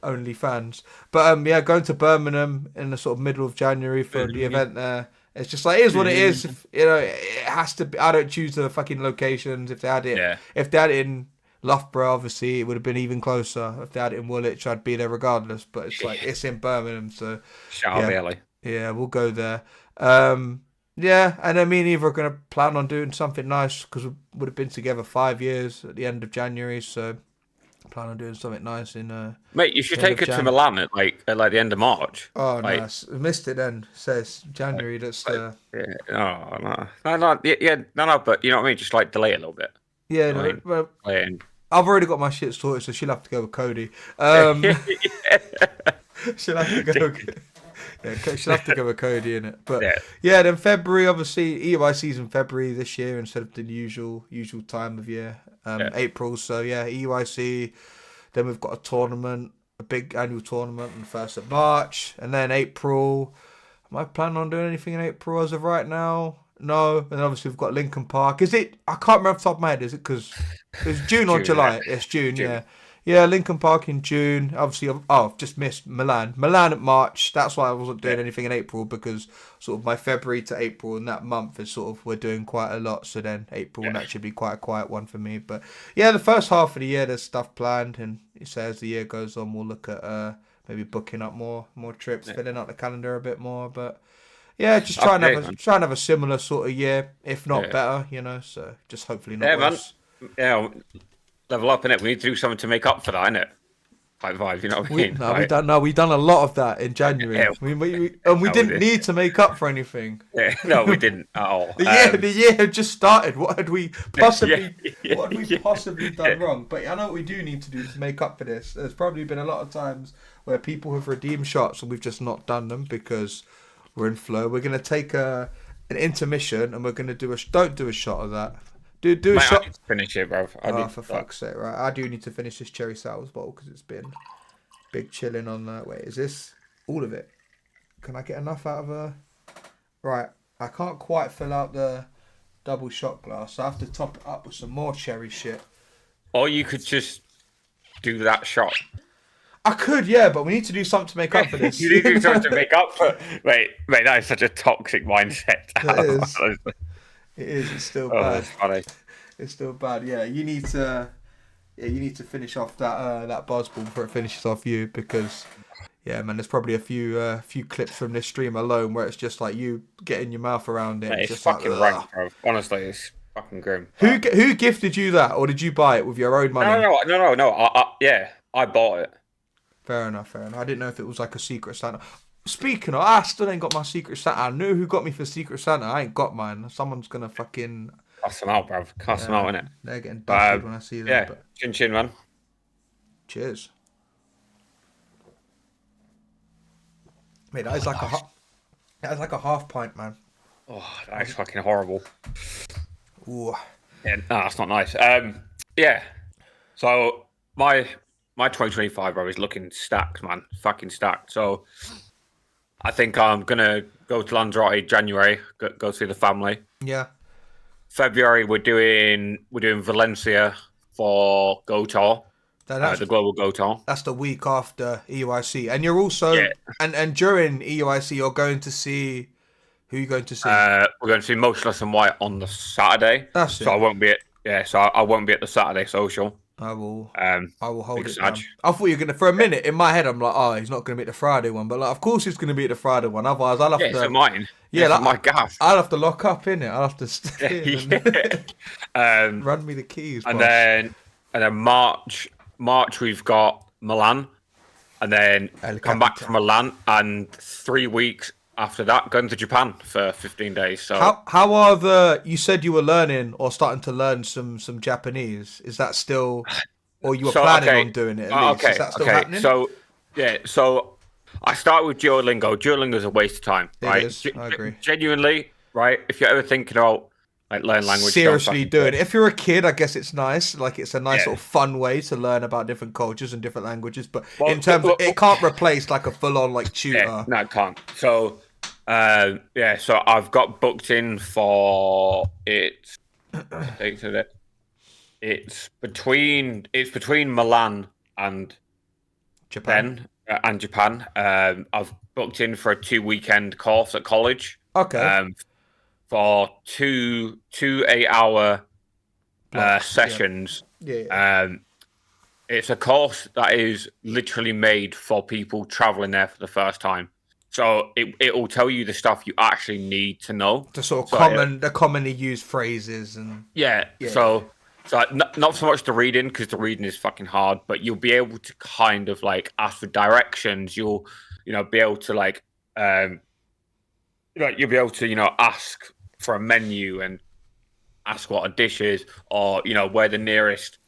only fans. But, yeah, going to Birmingham in the sort of middle of January for the event there. It's just like, it is what it is. You know, it has to be. I don't choose the fucking locations. If they had it, if they had it in Loughborough, obviously, it would have been even closer. If they had it in Woolwich, I'd be there regardless. But it's like, it's in Birmingham, so. Shout out Bailey. Yeah, we'll go there. Yeah, and then me and Eva are going to plan on doing something nice because we would have been together 5 years at the end of January, so plan on doing something nice in Mate, you should take her to Milan at like the end of March. Oh, like, nice. I missed it then. Says January. That's the. No, but you know what I mean. Just like delay it a little bit. Yeah, You know no, well, what I mean? I've already got my shit sorted, so she'll have to go with Cody. She'll have to go. Yeah, she'll have to go with Cody in it. But yeah, then February, obviously, EUIC's in February this year instead of the usual time of year, April. So yeah, EUIC. Then we've got a tournament, a big annual tournament on the 1st of March. And then April. Am I planning on doing anything in April as of right now? No. And then obviously we've got Lincoln Park. Is it? I can't remember off the top of my head. Is it because it's June or July? Yeah. It's June, yeah. Yeah, Lincoln Park in June. Obviously, I've just missed Milan. Milan at March. That's why I wasn't doing anything in April because sort of my February to April in that month is sort of we're doing quite a lot. So then April will naturally be quite a quiet one for me. But yeah, the first half of the year there's stuff planned, and you say as the year goes on we'll look at maybe booking up more trips, filling out the calendar a bit more. But yeah, just try and have a similar sort of year, if not better. You know, so just hopefully not worse. Man. Yeah. Level up in it. We need to do something to make up for that, innit? Like vibe, you know what I mean? We've done a lot of that in January. Yeah. We didn't need to make up for anything. Yeah, no, we didn't at all. The year had just started. What had we possibly done wrong? But I know what we do need to do to make up for this. There's probably been a lot of times where people have redeemed shots and we've just not done them because we're in flow. We're gonna take an intermission and we're gonna don't do a shot of that. Do a shot. I need to finish it, bro. For fuck's sake, right? I do need to finish this cherry sours bottle because it's been big chilling on that. Wait, is this all of it? Can I get enough out of a? Right, I can't quite fill out the double shot glass. So I have to top it up with some more cherry shit. Or you could just do that shot. I could, yeah, but we need to do something to make up for this. You need to do something to make up for. Mate, that is such a toxic mindset. It is. It is. It's still bad. That's funny. It's still bad. Yeah, you need to finish off that buzz ball before it finishes off you because, yeah, man, there's probably a few clips from this stream alone where it's just like you getting your mouth around it. Mate, it's just fucking like, rank, bro. Honestly, it's fucking grim. Who gifted you that, or did you buy it with your own money? No. I bought it. Fair enough. I didn't know if it was like a secret Santa. Speaking of, I still ain't got my Secret Santa. I knew who got me for Secret Santa. I ain't got mine. Someone's gonna fucking cuss them out, bruv. Cuss them out, innit? They're getting dusted when I see them. Yeah, but... chin, man. Cheers. Mate, that is like a half pint, man. Oh, that is fucking horrible. Ooh. Yeah, no, that's not nice. Yeah. So my 2025, bro, is looking stacked, man. Fucking stacked. So I think I'm gonna go to Lanzarote January, go see the family. Yeah. February we're doing Valencia for Go Tour. the Global Go Tour. That's the week after EUIC, and you're also Yeah. and during EUIC, you're going to see who you going to see. We're going to see Motionless and White on the Saturday. That's So it. I won't be I won't be at the Saturday social. I will hold it Sag. down. I thought you were gonna. For a minute in my head, I'm like, oh, he's not gonna be at the Friday one, but like, of course he's gonna be at the Friday one. Otherwise, I'll have Yeah, to. it's mine. Yeah, like, my gaff. I'll have to lock up in it. I'll have to stay in and run me the keys. And boss. then March we've got Milan, and then come back from Milan, and 3 weeks after that going to Japan for 15 days. So how are you said you were learning or starting to learn some Japanese? Is that still, or you were planning on doing it at least? Is that still happening? So I start with Duolingo. Duolingo is a waste of time, right? It is. I agree. Genuinely, right? If you're ever thinking about like learn language, seriously do it. If you're a kid, I guess it's nice. Like it's a nice sort of fun way to learn about different cultures and different languages. But in terms of it can't replace like a full on like tutor. Yeah, no, it can't. So so I've got booked in for it. It's between Milan and Japan. I've booked in for a 2-weekend course at college. Okay. For two 8-hour sessions. Yeah. It's a course that is literally made for people traveling there for the first time. So it will tell you the stuff you actually need to know. The sort of the commonly used phrases and So not so much the reading, because the reading is fucking hard, but you'll be able to kind of like ask for directions. You'll be able to like you'll be able to ask for a menu and ask what a dish is, or where the nearest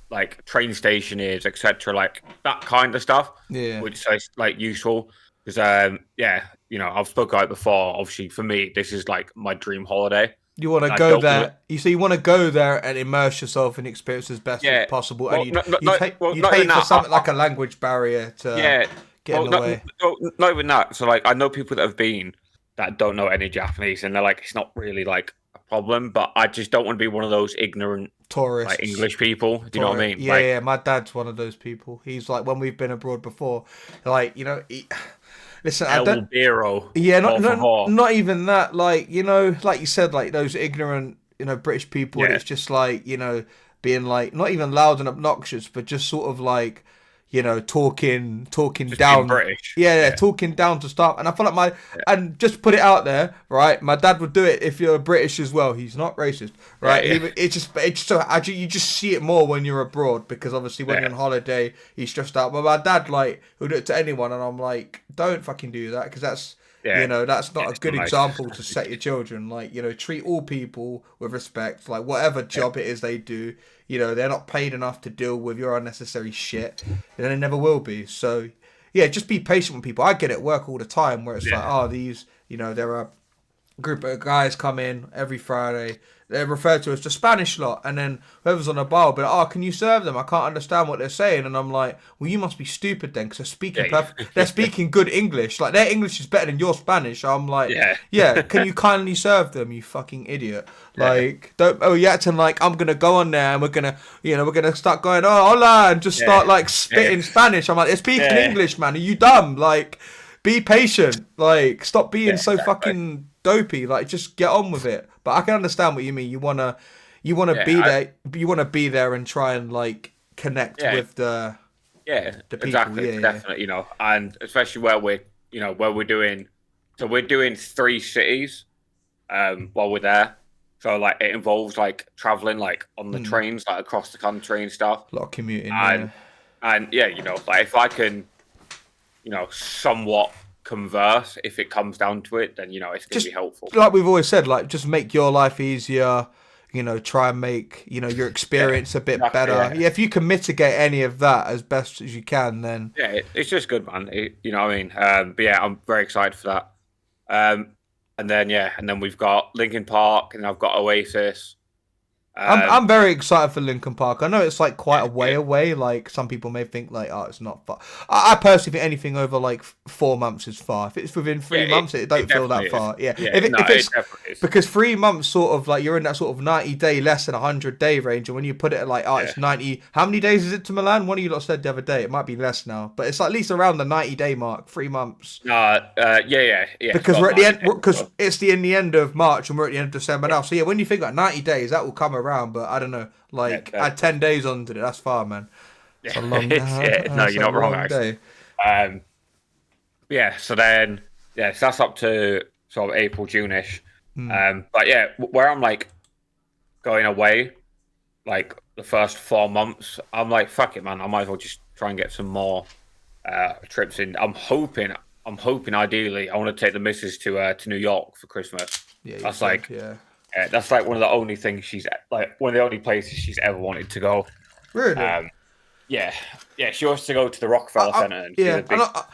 like train station is, etc. Like that kind of stuff. Yeah. Which is like useful. Because, I've spoken about it before. Obviously, for me, this is like my dream holiday. You want to go there. You want to go there and immerse yourself and experience as best as possible. Well, and you'd hate for something like a language barrier to get in the way. Not even that. So, like, I know people that have been that don't know any Japanese, and they're like, it's not really like a problem. But I just don't want to be one of those ignorant tourists, like English people. Do you know what I mean? Yeah, my dad's one of those people. He's like, when we've been abroad before, like listen, I don't. Biro, not even that. Like like you said, like those ignorant, British people. And it's just like being like not even loud and obnoxious, but just sort of like talking just down. British. Yeah, talking down to stuff. And I feel like and just put it out there, right? My dad would do it if you're British as well. He's not racist, right? Yeah. You just see it more when you're abroad, because obviously when you're on holiday, he's stressed out. But my dad, like, would do it to anyone, and I'm like, don't fucking do that, because that's that's not a good example to set your children. Like, treat all people with respect. Like, whatever job it is they do, they're not paid enough to deal with your unnecessary shit, and they never will be. So, just be patient with people. I get it at work all the time where it's like, these, there are a group of guys come in every Friday. They're referred to as the Spanish lot, and then whoever's on the bar will be like, can you serve them? I can't understand what they're saying. And I'm like, well, you must be stupid then, because they're speaking good English. Like, their English is better than your Spanish. I'm like, can you kindly serve them, you fucking idiot? Like, you're acting like I'm going to go on there and we're going to start going, hola, and just start like spitting Spanish. I'm like, they're speaking English, man. Are you dumb? Like, be patient. Like, stop being so fucking dopey. Like, just get on with it. But I can understand what you mean. You wanna be there. You wanna be there and try and like connect with the people. Exactly, definitely. And especially where we're doing. So we're doing 3 cities while we're there. So like it involves like traveling like on the trains, like across the country and stuff. A lot of commuting. And like if I can, somewhat converse, if it comes down to it, then it's going to be helpful. Like we've always said, like just make your life easier, try and make your experience a bit better. If you can mitigate any of that as best as you can, then it's just good, man. You know what I mean? But I'm very excited for that. And then we've got Linkin Park, and I've got Oasis, I'm very excited for Lincoln Park. I know it's like quite a way away. Like some people may think like, oh, it's not far. I personally think anything over like 4 months is far. If it's within 3 months, it don't feel that far. Yeah. If it's because 3 months sort of like you're in that sort of 90-day, less than 100-day range, and when you put it at like, it's 90. How many days is it to Milan? One of you lot said the other day it might be less now, but it's at least around the 90-day mark. 3 months. Yeah. Because we're at the end. Because it's in the end of March and we're at the end of December now. So yeah, when you think like 90 days, that will come around. But I don't know, like add 10 days onto it. That's far, man. It's a long day. No, you're not wrong, actually. So then, so that's up to sort of April, June-ish. But yeah, where I'm like going away, like the first 4 months, I'm like, fuck it, man. I might as well just try and get some more trips in. I'm hoping ideally, I want to take the missus to New York for Christmas. Yeah, that's like, that's like one of the only things one of the only places she's ever wanted to go. Really? Yeah. She wants to go to the Rockefeller Center.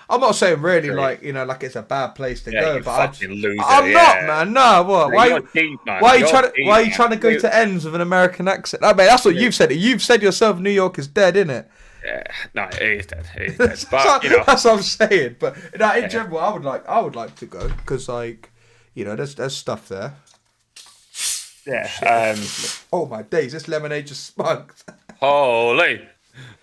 I'm not saying really like like it's a bad place to go, but I'm not, man. No, what? Why are you trying to go to ends with an American accent? I mean, that's what you've said. You've said yourself, New York is dead, isn't it? Yeah, no, it is dead. But that's what I'm saying. But in general, I would like to go because there's stuff there. Yeah. Oh my days! This lemonade just spunked. Holy,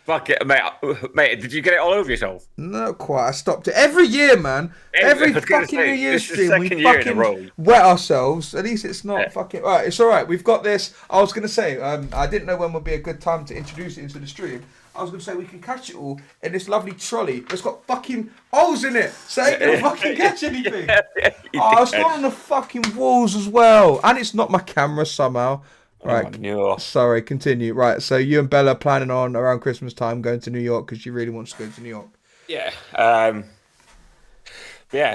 fuck it, mate! Did you get it all over yourself? Not quite. I stopped it every year, man. Every fucking New Year's stream, we fucking wet ourselves. At least it's not fucking. Right, it's all right. We've got this. I was gonna say, I didn't know when would be a good time to introduce it into the stream. I was going to say we can catch it all in this lovely trolley. It's got fucking holes in it, so it can fucking catch anything. It's not on the fucking walls as well. And it's not my camera somehow. Right, sorry, continue. Right, so you and Bella are planning on around Christmas time going to New York because she really wants to go to New York. Yeah.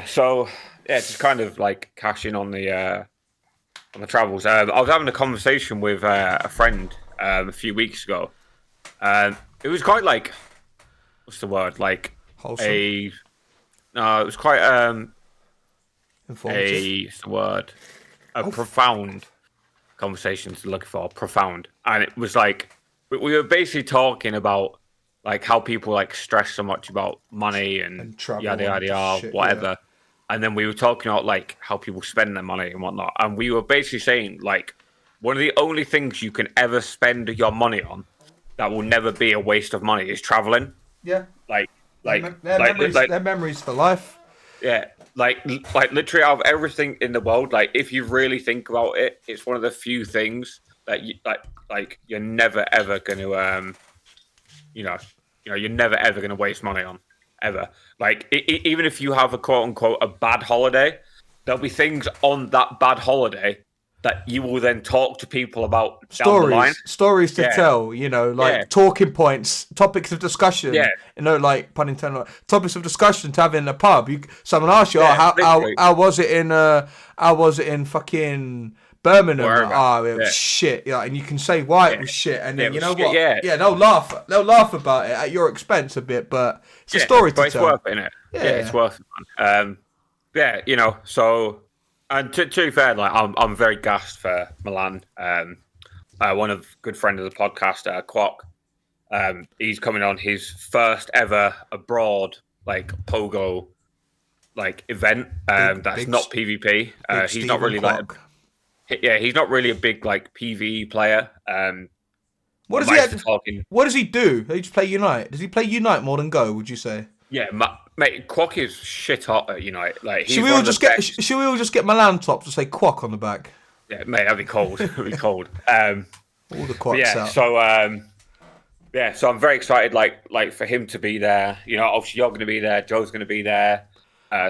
So just kind of like cashing on the travels. I was having a conversation with a friend a few weeks ago. It was quite like, what's the word? Like wholesome. It was quite informative. What's the word? Profound conversation to look for. Profound, and it was like we were basically talking about like how people like stress so much about money and yada yada yada, whatever. Yeah. And then we were talking about like how people spend their money and whatnot, and we were basically saying like one of the only things you can ever spend your money on that will never be a waste of money is traveling. Yeah. They're memories for life. Yeah. Like literally out of everything in the world, like if you really think about it, it's one of the few things that you like you're never ever going to you're never ever going to waste money on ever. Like even if you have a quote unquote a bad holiday, there'll be things on that bad holiday that you will then talk to people about down the line. Stories to tell, talking points, topics of discussion. Yeah. Like pun intended, topics of discussion to have in a pub. Someone asks you, how was it in fucking Birmingham? It was shit. Yeah, and you can say why it was shit, and then you know what? Yeah, they'll laugh about it at your expense a bit, but it's a story to tell. It's worth it, innit? Yeah, it's worth it. So. And to be fair, like I'm very gassed for Milan. One of good friend of the podcast, Quack. He's coming on his first ever abroad like pogo like event. That's not PvP. He's not really Quack. He's not really a big like PvE player. What does he do? Does he just play Unite? Does he play Unite more than Go? Would you say? Yeah, mate, Quack is shit hot at Unite. Like, should we all just get Milan top to say Quack on the back? Yeah, mate, that'd be cold. All the Quacks out. So I'm very excited, like for him to be there. Obviously you're going to be there. Joe's going to be there.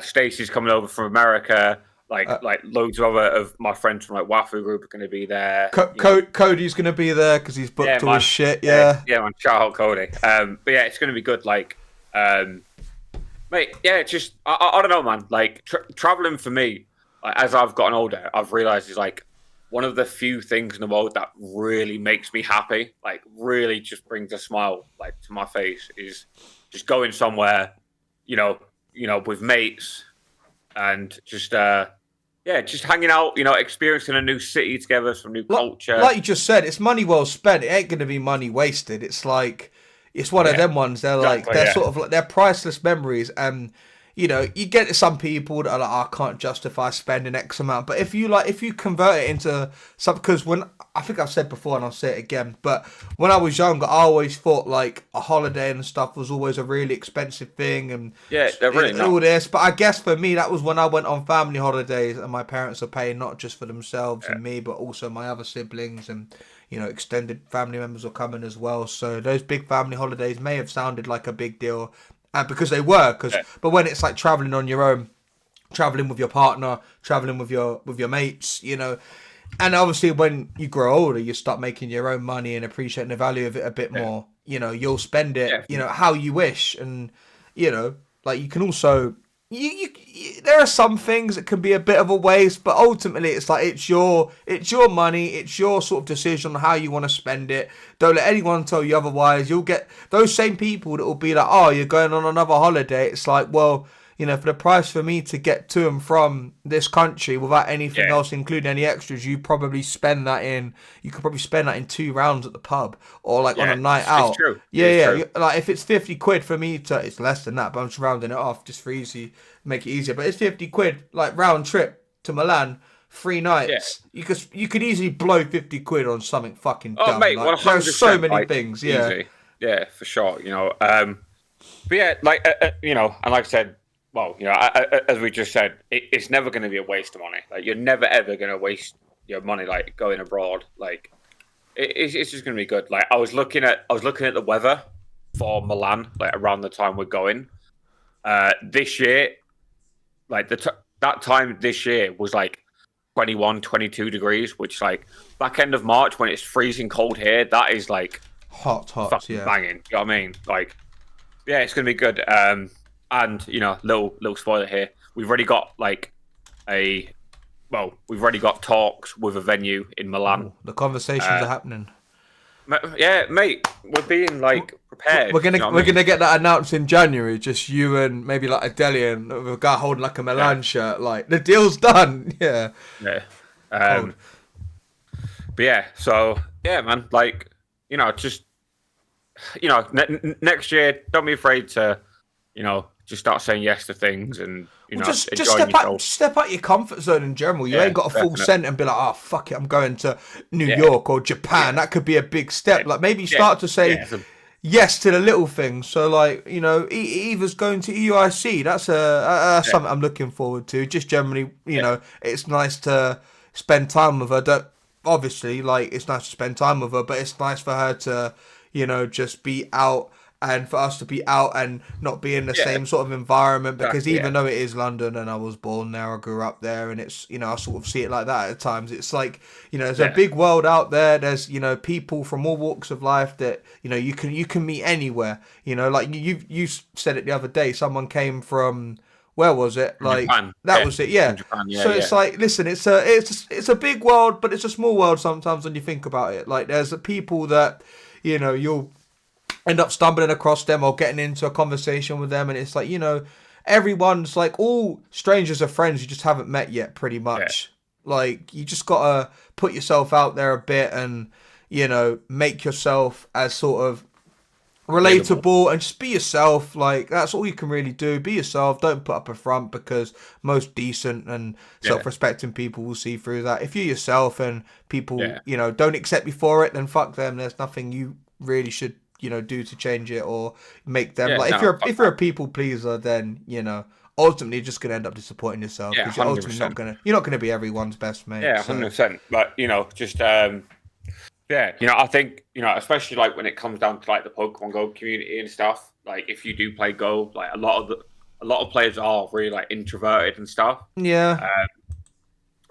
Stacey's coming over from America. Like loads of my friends from like Wafu group are going to be there. Cody's going to be there because he's booked all his shit. Yeah, man. Shout out Cody. But yeah, it's going to be good. Like. Mate, yeah, just I don't know, man. Like traveling for me, like, as I've gotten older, I've realized is like one of the few things in the world that really makes me happy. Like really, just brings a smile like to my face is just going somewhere, with mates, and just yeah, just hanging out, experiencing a new city together, some new culture. Like you just said, it's money well spent. It ain't gonna be money wasted. It's like it's one of Yeah, them ones. They're like exactly. they're Yeah, sort of like they're priceless memories, and you get some people that are like, I can't justify spending X amount. But if you convert it into something, because when I think I've said before and I'll say it again, but when I was younger, I always thought like a holiday and stuff was always a really expensive thing, and yeah, they're really all not. this. But I guess for me, that was when I went on family holidays, and my parents are paying not just for themselves Yeah, and me, but also my other siblings and extended family members are coming as well. So those big family holidays may have sounded like a big deal, and because they were, yeah, but when it's like traveling on your own, traveling with your partner, traveling with your mates, and obviously when you grow older, you start making your own money and appreciating the value of it a bit yeah, more. You'll spend it, yeah, how you wish, and like you can also. There are some things that can be a bit of a waste, but ultimately it's like it's your money, it's your sort of decision on how you want to spend it. Don't let anyone tell you otherwise. You'll get those same people that will be like, oh, you're going on another holiday. It's like, well, for the price for me to get to and from this country without anything yeah. else, including any extras, you could probably spend that in 2 rounds at the pub or like on a Yeah, night it's out. true. Yeah, It's yeah. true. Like if it's 50 quid for me to, it's less than that, but I'm just rounding it off just for easy, make it easier. But it's 50 quid, like round trip to Milan, 3 nights. Yeah. You could easily blow 50 quid on something fucking Oh, dumb. mate, one Like there's hundred so percent. many Like things. Yeah. easy. Yeah, for sure. But yeah, like and like I said, well, as we just said, it's never going to be a waste of money. Like you're never ever going to waste your money like going abroad. Like it's just going to be good. Like I was looking at the weather for Milan, like around the time we're going. This year, like that time this year was like 21, 22 degrees, which like back end of March when it's freezing cold here, that is like Hot. fucking Yeah. banging. You know what I mean? Like, yeah, it's gonna be good. And little spoiler here, we've already got a we've already got talks with a venue in Milan. Ooh, the conversations Uh, are happening. yeah, mate, we're being like prepared. We're gonna You know what we're I mean? gonna get that announced in January. Just you and maybe like a Delian, with a guy holding like a Yeah, Milan shirt. Like the deal's done. Yeah, yeah. cold. But yeah, so yeah, man, like just next year, don't be afraid to just start saying yes to things and Well, just enjoying yourself. step out your comfort zone in general. You Yeah, ain't got a full definitely. cent and be like, oh fuck it, I'm going to New Yeah, York or Japan. yeah, That could be a big step. yeah, Like maybe yeah, start to say yeah. So, yes to the little things. So like Eva's going to EUIC. That's yeah, something I'm looking forward to. Just generally, yeah, it's nice to spend time with her. Don't, obviously, like it's nice to spend time with her, but it's nice for her to just be out. And for us to be out and not be in the yeah, same sort of environment, because exactly. Yeah, even though it is London and I was born there, I grew up there, and it's I sort of see it like that at times. It's like there's a yeah, big world out there. There's people from all walks of life that you can meet anywhere. Like you said it the other day. Someone came from, where was it? from Like Japan. that Yeah, was it. Yeah. from Japan. Yeah, So yeah, it's like, listen, it's a big world, but it's a small world sometimes when you think about it. Like there's people that you'll end up stumbling across them or getting into a conversation with them, and it's like everyone's like, all strangers are friends you just haven't met yet, pretty yeah, much. Like you just gotta put yourself out there a bit and make yourself as sort of available. relatable and just be yourself. Like that's all you can really do. Be yourself. Don't put up a front, because most decent and Yeah, self-respecting people will see through that. If you're yourself and people yeah, don't accept you for it, then fuck them. There's nothing you really should do to change it or make them, yeah. like, if No, you're fuck if you're that. a people pleaser, then ultimately you're just gonna end up disappointing yourself, Yeah, because you're hundred ultimately not percent. gonna you're not gonna be everyone's best mate. Yeah, So 100%. But just yeah, I think especially like when it comes down to like the Pokemon Go community and stuff. Like if you do play Go, like a lot of players are really like introverted and stuff. yeah, Um,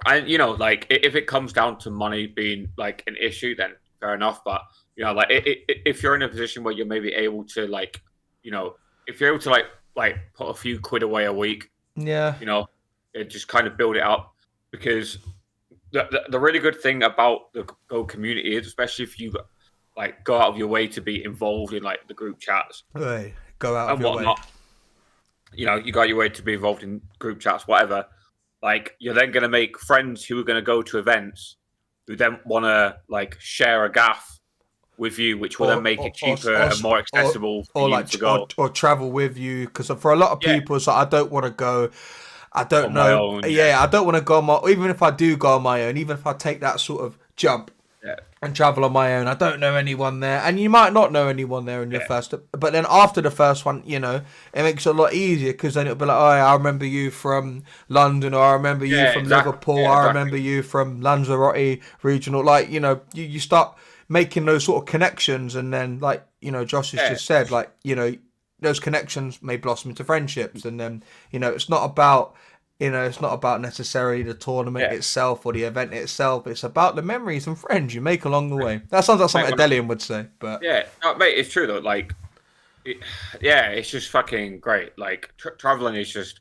and like if it comes down to money being like an issue, then fair enough. But like if you're in a position where you're maybe able to like, if you're able to like put a few quid away a week, yeah, just kind of build it up, because the really good thing about the Go community is, especially if you like go out of your way to be involved in like the group chats hey, go out of and your way. whatnot. You got your way to be involved in group chats, whatever. like you're then going to make friends who are going to go to events, who then want to like share a gaff with you, which will then make it cheaper and more accessible for you to go or travel with you. Because for a lot of people, it's like I don't want to go. I don't on know. my own. I don't want to go on my. Even if I do go on my own, even if I take that sort of jump and travel on my own, I don't know anyone there, and you might not know anyone there in your first. But then after the first one, you know, it makes it a lot easier because then it'll be like, oh, yeah, I remember you from London, or I remember you from Liverpool, I remember you from Lanzarote regional. Like, you know, you start making those sort of connections, and then like, you know, Josh has just said, like, you know, those connections may blossom into friendships, and then, you know, it's not about necessarily the tournament itself or the event itself. It's about the memories and friends you make along the way. That sounds like something Adelian would say, but no, mate, it's true though. Like, it's just fucking great. Like, traveling is just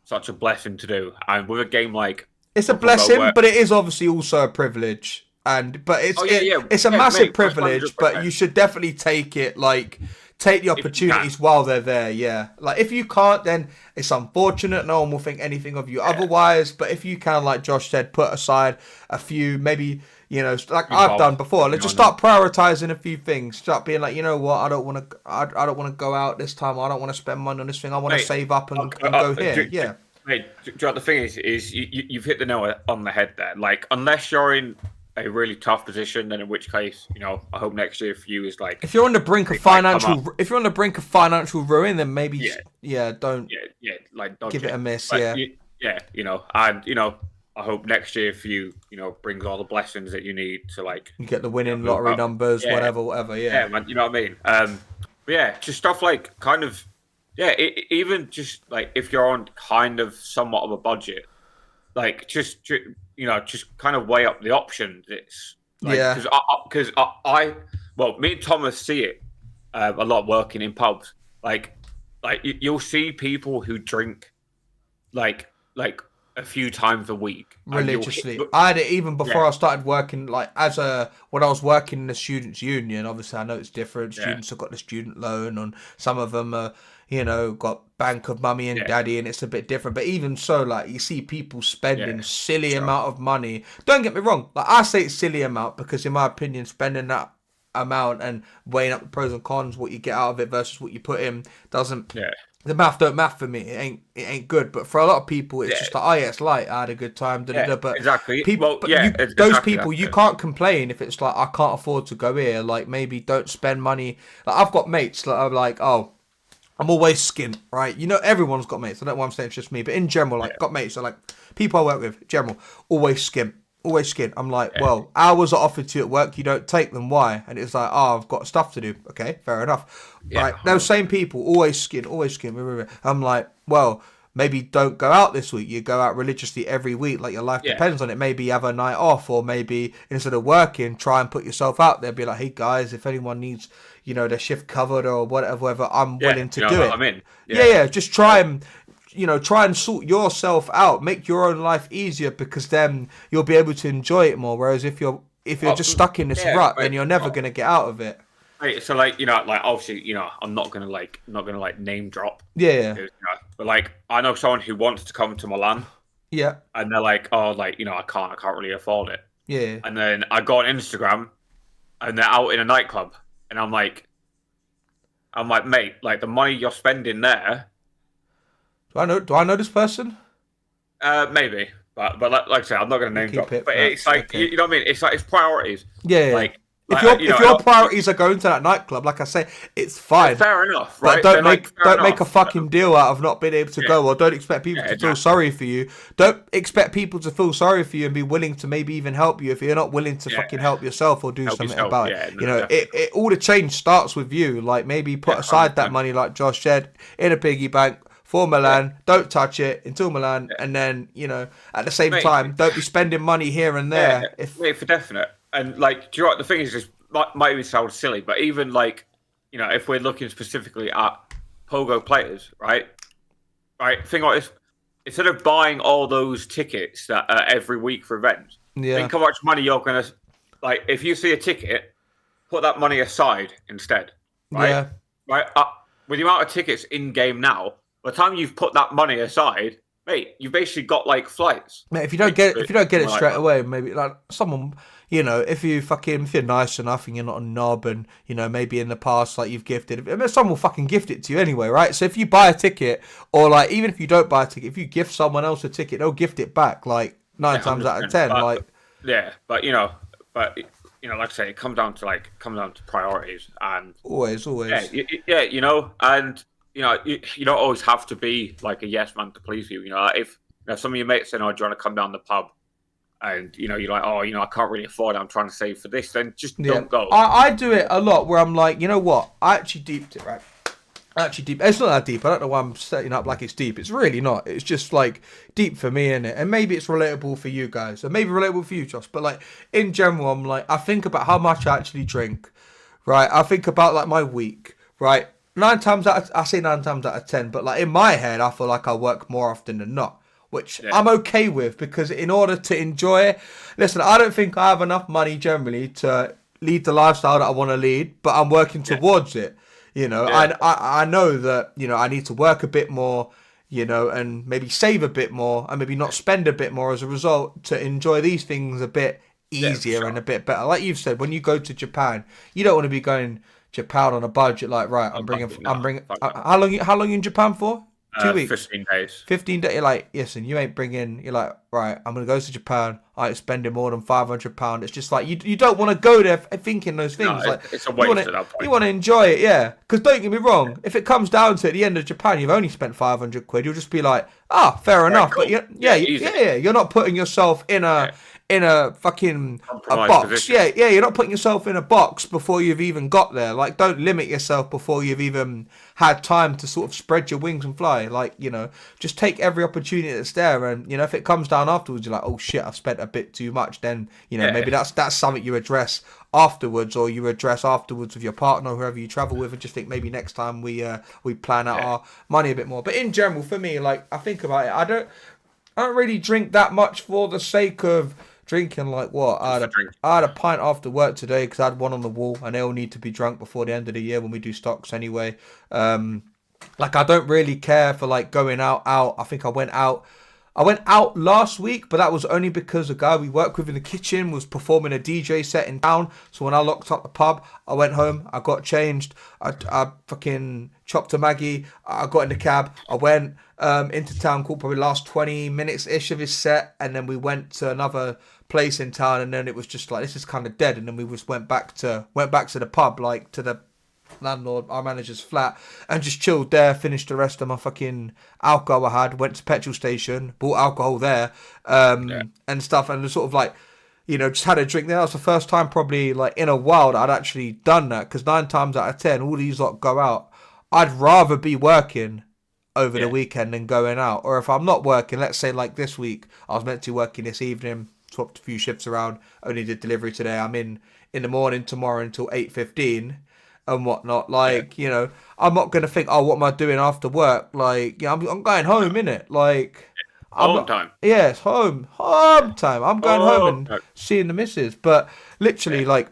such a blessing to do, and with a game like it's a blessing, but it is obviously also a privilege. But it's a massive privilege, but you should definitely take it. Like, take the opportunities while they're there. Yeah, like if you can't, then it's unfortunate. No one will think anything of you otherwise. But if you can, like Josh said, put aside a few, maybe, you know, like I've done before. Let's just start prioritizing a few things. Start being like, you know what, I don't want to go out this time. I don't want to spend money on this thing. I want to save up and go here. Mate, the thing is you've hit the nail on the head there. Like, unless you're in a really tough position, then in which case, you know, I hope next year for you is like, if you're on the brink of financial ruin, then maybe don't give it a miss. You know, and you know, I hope next year for you, you know, brings all the blessings that you need to, like, you get the winning lottery numbers, whatever. Man, you know what I mean. But just stuff like kind of even just like if you're on kind of somewhat of a budget, like just kind of weigh up the options. It's like, because me and Thomas see it a lot working in pubs. Like you'll see people who drink like a few times a week religiously. I had it even before I started working, like when I was working in the students' union. Obviously, I know it's different. Students have got the student loan, and some of them are, you know, got bank of mummy and daddy, and it's a bit different. But even so, like, you see people spending silly amount of money. Don't get me wrong. Like, I say it's silly amount because, in my opinion, spending that amount and weighing up the pros and cons, what you get out of it versus what you put in, doesn't. The math don't math for me. It ain't good. But for a lot of people, it's just like, oh yeah, it's light. I had a good time. But exactly. People, those people, you can't complain if it's like, I can't afford to go here. Like, maybe don't spend money. Like, I've got mates that are like, oh, I'm always skint, right? You know, everyone's got mates. I don't know why I'm saying it's just me, but in general, like, got mates. So like, people I work with, general, always skint. Always skint. I'm like, well, hours are offered to you at work, you don't take them. Why? And it's like, oh, I've got stuff to do. Okay, fair enough. Right? Those same people always skint. I'm like, well, maybe don't go out this week. You go out religiously every week. Like, your life depends on it. Maybe you have a night off, or maybe instead of working, try and put yourself out there. Be like, hey guys, if anyone needs, you know, their shift covered or whatever, I'm willing to do it. I'm in. Just try and. You know, try and sort yourself out, make your own life easier, because then you'll be able to enjoy it more. Whereas if you're just stuck in this rut, then you're never gonna get out of it. Right, so like, you know, like obviously, you know, I'm not gonna name drop. Yeah. You know, but like, I know someone who wants to come to Milan. Yeah. And they're like, oh, like, you know, I can't really afford it. Yeah. And then I go on Instagram, and they're out in a nightclub, and I'm like, mate, like the money you're spending there. Do I know this person? Maybe, but like I say, I'm not going to name drop. But it's like, you know what I mean? It's like, it's priorities. Yeah. Like, if your priorities are going to that nightclub, like I say, it's fine. Fair enough, right? But don't make a fucking deal out of not being able to go, or don't expect people to feel sorry for you. Don't expect people to feel sorry for you and be willing to maybe even help you if you're not willing to fucking help yourself or do something about it. You know, it all the change starts with you. Like, maybe put aside that money, like Josh said, in a piggy bank. For Milan, don't touch it until Milan, and then, you know, at the same time, don't be spending money here and there. For definite. And like, do you know what the thing is? Just might even sound silly, but even like, you know, if we're looking specifically at Pogo players, right? Think like this: instead of buying all those tickets that every week for events, think how much money you're gonna, like, if you see a ticket, put that money aside instead, right? With the amount of tickets in game now. By the time you've put that money aside, mate, you basically got like flights. Mate, if you don't get it straight like, away, maybe like someone, if you're nice enough and you're not a knob, and maybe in the past like you've gifted, I mean, someone will fucking gift it to you anyway, right? So if you buy a ticket, or like even if you don't buy a ticket, if you gift someone else a ticket, they'll gift it back like 9 times out of 10. But like I say, it comes down to priorities, and always. and you don't always have to be like a yes man to please you. If some of your mates saying, "Oh, do you want to come down the pub?" and you're like, "Oh, I can't really afford it. I'm trying to save for this." Then just don't go. I do it a lot where I'm like, you know what? I actually deeped it, right? It's not that deep. I don't know why I'm setting up like it's deep. It's really not. It's just like deep for me, innit? And maybe it's relatable for you guys, or maybe relatable for you, Josh. But like in general, I'm like, I think about how much I actually drink, right? I think about like my week, right? 9 times out of 10, but like in my head, I feel like I work more often than not, which I'm okay with, because in order to enjoy it, listen, I don't think I have enough money generally to lead the lifestyle that I want to lead, but I'm working towards it. I know that, I need to work a bit more, and maybe save a bit more, and maybe not spend a bit more as a result, to enjoy these things a bit easier and a bit better. Like you've said, when you go to Japan, you don't want to be going Japan on a budget like, right, I'm bringing how long you in Japan for? 2 weeks. 15 days. 15 days. You're like, listen, you ain't bringing. You're like, right, I'm gonna go to Japan. I ain't spending more than £500. It's just like you don't want to go there thinking those things. No, like it's a waste at that point. You want to enjoy it, yeah. Because don't get me wrong, if it comes down to at the end of Japan, you've only spent £500. You'll just be like, fair enough. Cool. But you're not putting yourself in a fucking a box. Position. Yeah, you're not putting yourself in a box before you've even got there. Like, don't limit yourself before you've even had time to sort of spread your wings and fly. Like, just take every opportunity that's there. And, if it comes down afterwards, you're like, oh shit, I've spent a bit too much. Then, maybe that's something you address afterwards, or you address afterwards with your partner, or whoever you travel with, and just think maybe next time we plan out our money a bit more. But in general, for me, like, I think about it, I don't really drink that much for the sake of drinking. Like what? I had a pint after work today because I had one on the wall, and they all need to be drunk before the end of the year when we do stocks anyway. Like, I don't really care for like going out. I think I went out last week, but that was only because a guy we work with in the kitchen was performing a DJ set in town. So when I locked up the pub, I went home, I got changed, I fucking chopped a Maggie, I got in the cab, I went into town, called probably last 20 minutes ish of his set, and then we went to another place in town, and then it was just like, this is kind of dead, and then we just went back to the pub, like to the landlord, our manager's flat, and just chilled there, finished the rest of my fucking alcohol I had, went to petrol station, bought alcohol there, and stuff, and sort of like, just had a drink there. That was the first time probably like in a while that I'd actually done that, because 9 times out of 10, all these lot go out. I'd rather be working over the weekend than going out. Or if I'm not working, let's say like this week, I was meant to be working this evening, swapped a few shifts around, only did delivery today, I'm in the morning tomorrow until 8:15 and whatnot. Like, I'm not going to think, oh, what am I doing after work? Like, I'm going home, innit? Like, home time. Yeah, it's home time. I'm going home and seeing the missus. But literally, like,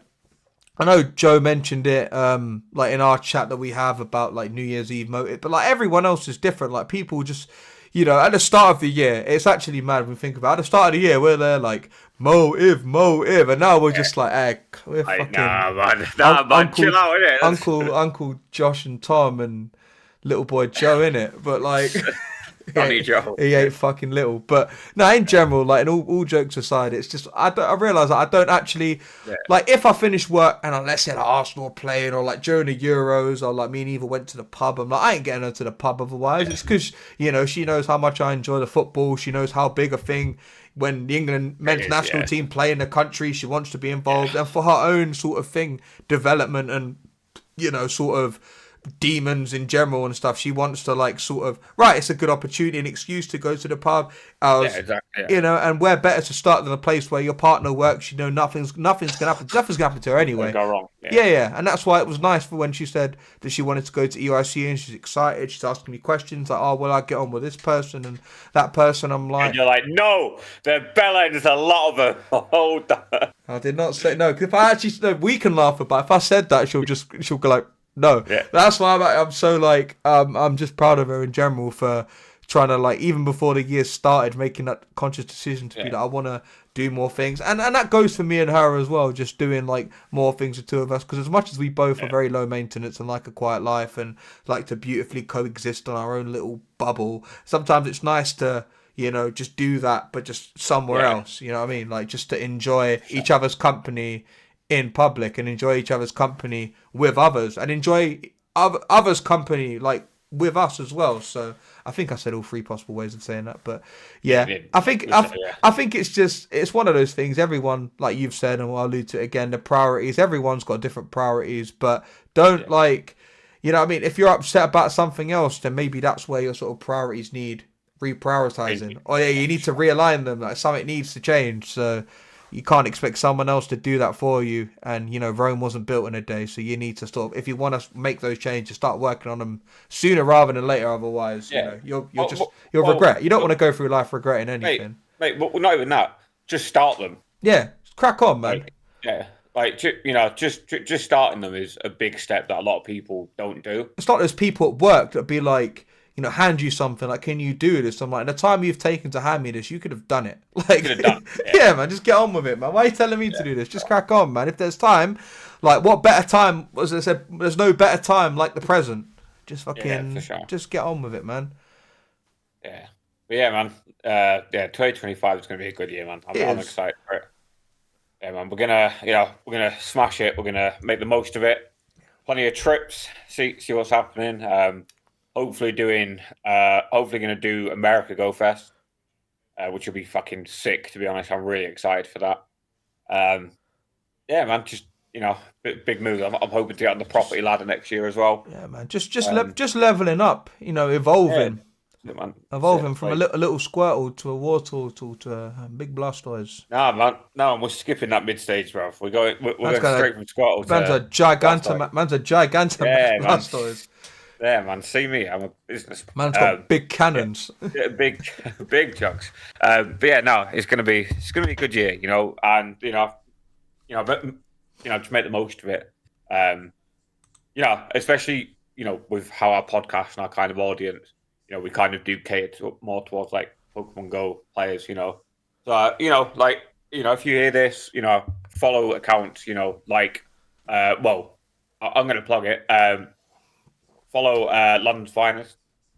I know Joe mentioned it, like in our chat that we have about like New Year's Eve motive, but like everyone else is different. Like, people just, at the start of the year, it's actually mad when we think about it. At the start of the year, we're there like motive, and now we're just like, hey, we're fucking man, chill out, innit? Uncle Josh and Tom and little boy Joe, innit? But like, he ain't fucking little. But no, in general, like, and all jokes aside, it's just I realise that I don't actually like, if I finish work and let's say like Arsenal playing, or like during the Euros, or like me and Eva went to the pub, I'm like, I ain't getting her to the pub otherwise. It's because she knows how much I enjoy the football. She knows how big a thing when the England men's national team play in the country, she wants to be involved, and for her own sort of thing, development and sort of demons in general and stuff, she wants to like sort of, right, it's a good opportunity, an excuse to go to the pub. And where better to start than a place where your partner works, nothing's gonna happen to her anyway. Go wrong. And that's why it was nice for when she said that she wanted to go to EIC, and she's excited, she's asking me questions like, oh, will I get on with this person and that person? I'm like, and you're like, no, there's a lot of them. Hold on. I did not say no, because if I actually said, we can laugh about, if I said that, she'll go like, no. That's why I'm so like, I'm just proud of her in general for trying to like even before the year started, making that conscious decision to be like, I want to do more things, and that goes for me and her as well. Just doing like more things, the two of us, because as much as we both are very low maintenance and like a quiet life and like to beautifully coexist on our own little bubble, sometimes it's nice to just do that, but just somewhere else. You know what I mean? Like just to enjoy each other's company in public and enjoy each other's company with others and enjoy others' company like with us as well. So I think I said all three possible ways of saying that, but I think it's one of those things. Everyone, like you've said, and I'll allude to it again, the priorities. Everyone's got different priorities, but don't like, you know what I mean? If you're upset about something else, then maybe that's where your sort of priorities need reprioritizing. Or you need to realign them. Like something needs to change. So you can't expect someone else to do that for you. And, Rome wasn't built in a day. So you need to sort of, if you want to make those changes, start working on them sooner rather than later. Otherwise, you'll regret. You don't want to go through life regretting anything. Mate, well, not even that. Just start them. Yeah, crack on, man. Just starting them is a big step that a lot of people don't do. It's like there's people at work that be like, hand you something like, can you do this? I'm like, in the time you've taken to hand me this, you could have done it. Like, yeah, man, just get on with it, man. Why are you telling me to do this? Just crack on, man. If there's time, like, what better time? As I said, there's no better time like the present. Just fucking, just get on with it, man. Yeah, but yeah, man. 2025 is gonna be a good year, man. I'm excited for it. Yeah, man. We're gonna smash it. We're gonna make the most of it. Plenty of trips. See what's happening. Hopefully going to do America Go Fest, which will be fucking sick, to be honest. I'm really excited for that. Yeah, man, just, big move. I'm hoping to get on the property ladder next year as well. Yeah, man, just leveling up, evolving. Yeah, man. Evolving from a little Squirtle to a Wartortle to a big Blastoise. Nah, man. No, we're skipping that mid stage, bro. We're going straight from Squirtle to man's a gigantic Blastoise. Yeah, man. See me. I'm a business. Man's got big cannons. Big jugs. But yeah, no, it's gonna be a good year, and to make the most of it. Especially with how our podcast and our kind of audience, we kind of do cater more towards like Pokemon Go players, So if you hear this, follow accounts, I'm gonna plug it. Follow London's Finest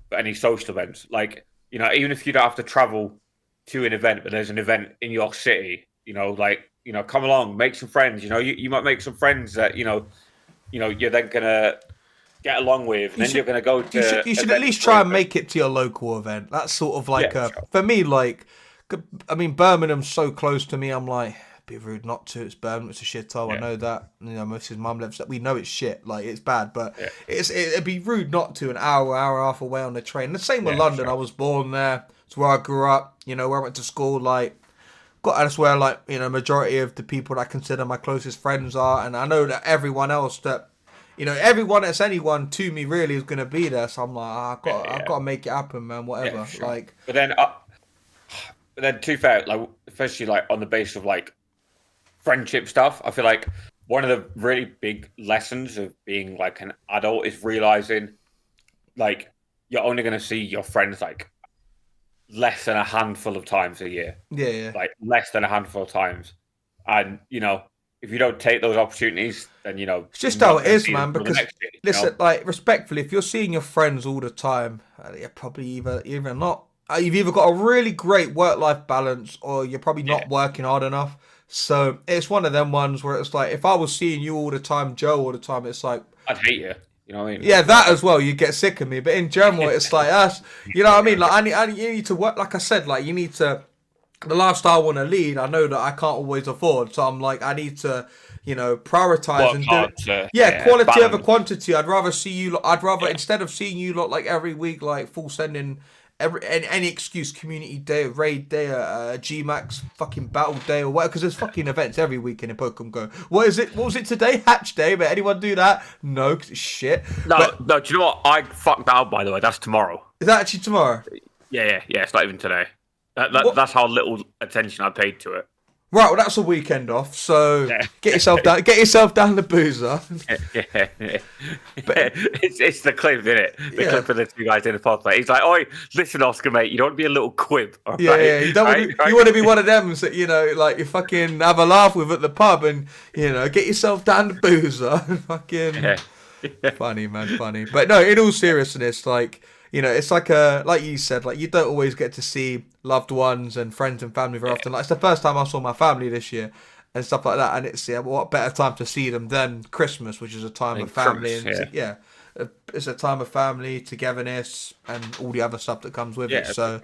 for any social events. Like, even if you don't have to travel to an event, but there's an event in your city, come along, make some friends. You might make some friends that you're then gonna get along with, and then you're gonna go to. You should at least try and make it to your local event. That's sort of like for me, like, I mean, Birmingham's so close to me. I'm like, be rude not to. It's Birmingham. It's a shithole. I know that. Mrs. Mum lives that. We know it's shit. Like, it's bad, but it'd be rude not to. An hour and a half away on the train. The same with London. Sure. I was born there. It's where I grew up. Where I went to school. Like, that's where majority of the people that I consider my closest friends are, and I know that everyone else that. Everyone that's anyone to me really is gonna be there. So I'm like, I've got to make it happen, man. Whatever. Yeah, sure. Like, but then to be fair, like, especially like on the basis of like friendship stuff, I feel like one of the really big lessons of being like an adult is realizing like you're only gonna see your friends like less than a handful of times a year. Yeah. Like less than a handful of times, and if you don't take those opportunities, then it's just how it is, man. Because listen, like, respectfully, if you're seeing your friends all the time, you're probably either not. You've either got a really great work-life balance, or you're probably not working hard enough. So it's one of them ones where it's like, if I was seeing you all the time, Joe all the time, it's like I'd hate you. You know what I mean? Yeah, that as well. You get sick of me. But in general, it's like us. You know what I mean? Like, you need to work. Like I said, like, you need to. The lifestyle I want to lead, I know that I can't always afford. So I'm like, I need to, prioritize and do it. Quality balance over quantity. I'd rather see you. Instead of seeing you lot like every week, like full sending any excuse, community day, raid day, Gmax fucking battle day or whatever. Because there's fucking events every weekend in Pokemon Go. What is it? What was it today? Hatch day. But anyone do that? No, because it's shit. No. Do you know what? I fucked out, by the way. That's tomorrow. Is that actually tomorrow? Yeah. It's not even today. That's how little attention I paid to it. Right, well that's a weekend off, so Yeah. get yourself down the boozer. Yeah. But It's the clip, isn't it? The yeah. clip of the two guys in the pod. He's like, "Oi, listen, Oscar, mate, you don't want to be a little quib, all Yeah, right? yeah, you don't Right? want to. Right? You want to be one of them that like you fucking have a laugh with at the pub, and get yourself down the boozer. And fucking Yeah. funny, man, funny. But no, in all seriousness, it's like you said, like you don't always get to see loved ones and friends and family very often. Like it's the first time I saw my family this year and stuff like that, and it's what better time to see them than Christmas, which is a time of family it's a time of family, togetherness, and all the other stuff that comes with it. So,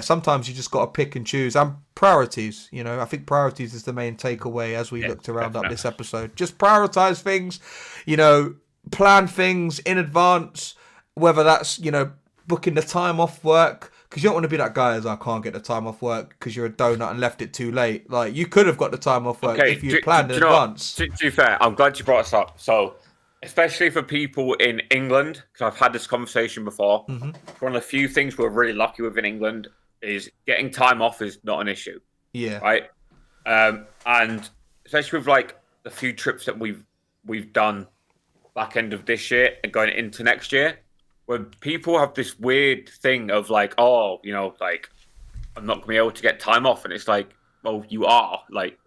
sometimes you just got to pick and choose. And priorities, I think priorities is the main takeaway as we look to round up this episode. Just prioritize things, plan things in advance, whether that's, booking the time off work. Because you don't want to be that guy as I can't get the time off work because you're a donut and left it too late. Like, you could have got the time off work if you planned in advance. To be fair, I'm glad you brought this up. So, especially for people in England, because I've had this conversation before, one of the few things we're really lucky with in England is getting time off is not an issue. Yeah. Right? And especially with, like, the few trips that we've done back end of this year and going into next year, when people have this weird thing of like, oh, like I'm not gonna be able to get time off, and it's like, well, you are like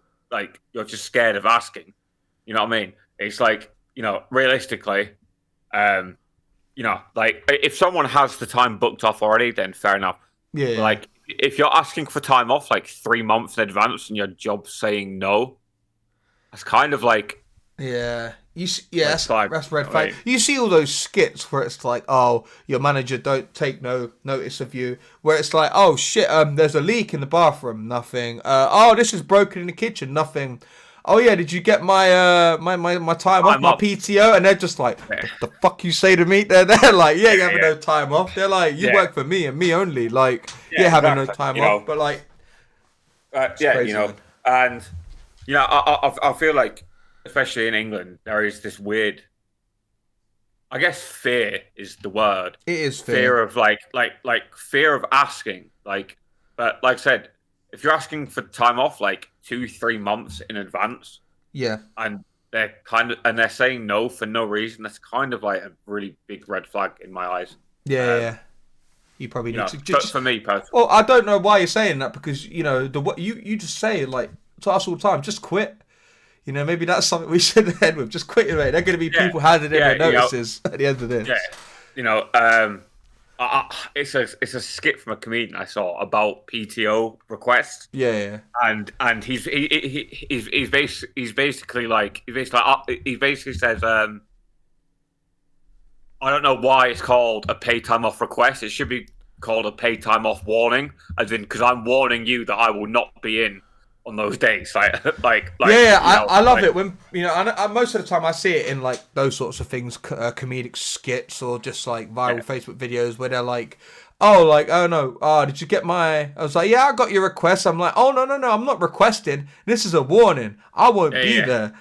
you're just scared of asking. You know what I mean? It's like, realistically, like if someone has the time booked off already, then fair enough. Yeah. Like if you're asking for time off like 3 months in advance and your job's saying no, that's kind of like. Yeah. That's red flag. Right. You see all those skits where it's like, oh, your manager don't take no notice of you. Where it's like, oh shit, there's a leak in the bathroom, nothing. Oh, this is broken in the kitchen, nothing. Oh yeah, did you get my my time off, my PTO? And they're just like, the fuck you say to me? They're like, you having no time off. They're like, you work for me and me only. Like, having no time off. But like, crazy, and I feel like, especially in England, there is this weird, I guess fear is the word. It is fear of like fear of asking. Like, but like I said, if you're asking for time off like 2-3 months in advance, and they're saying no for no reason, that's kind of like a really big red flag in my eyes. You probably need to. Just for me personally. Well, I don't know why you're saying that because you just say like to us all the time, just quit. Maybe that's something we should end with. Just quit, mate. They're going to be people handing in their notices at the end of this. It's a skit from a comedian I saw about PTO requests. And he basically says I don't know why it's called a pay time off request. It should be called a pay time off warning, as in because I'm warning you that I will not be in on those days. I love it when most of the time I see it in like those sorts of things, comedic skits or just like viral Facebook videos where they're like, oh no, did you get my? I was like, yeah, I got your request. I'm like, oh no, I'm not requesting. This is a warning. I won't be there.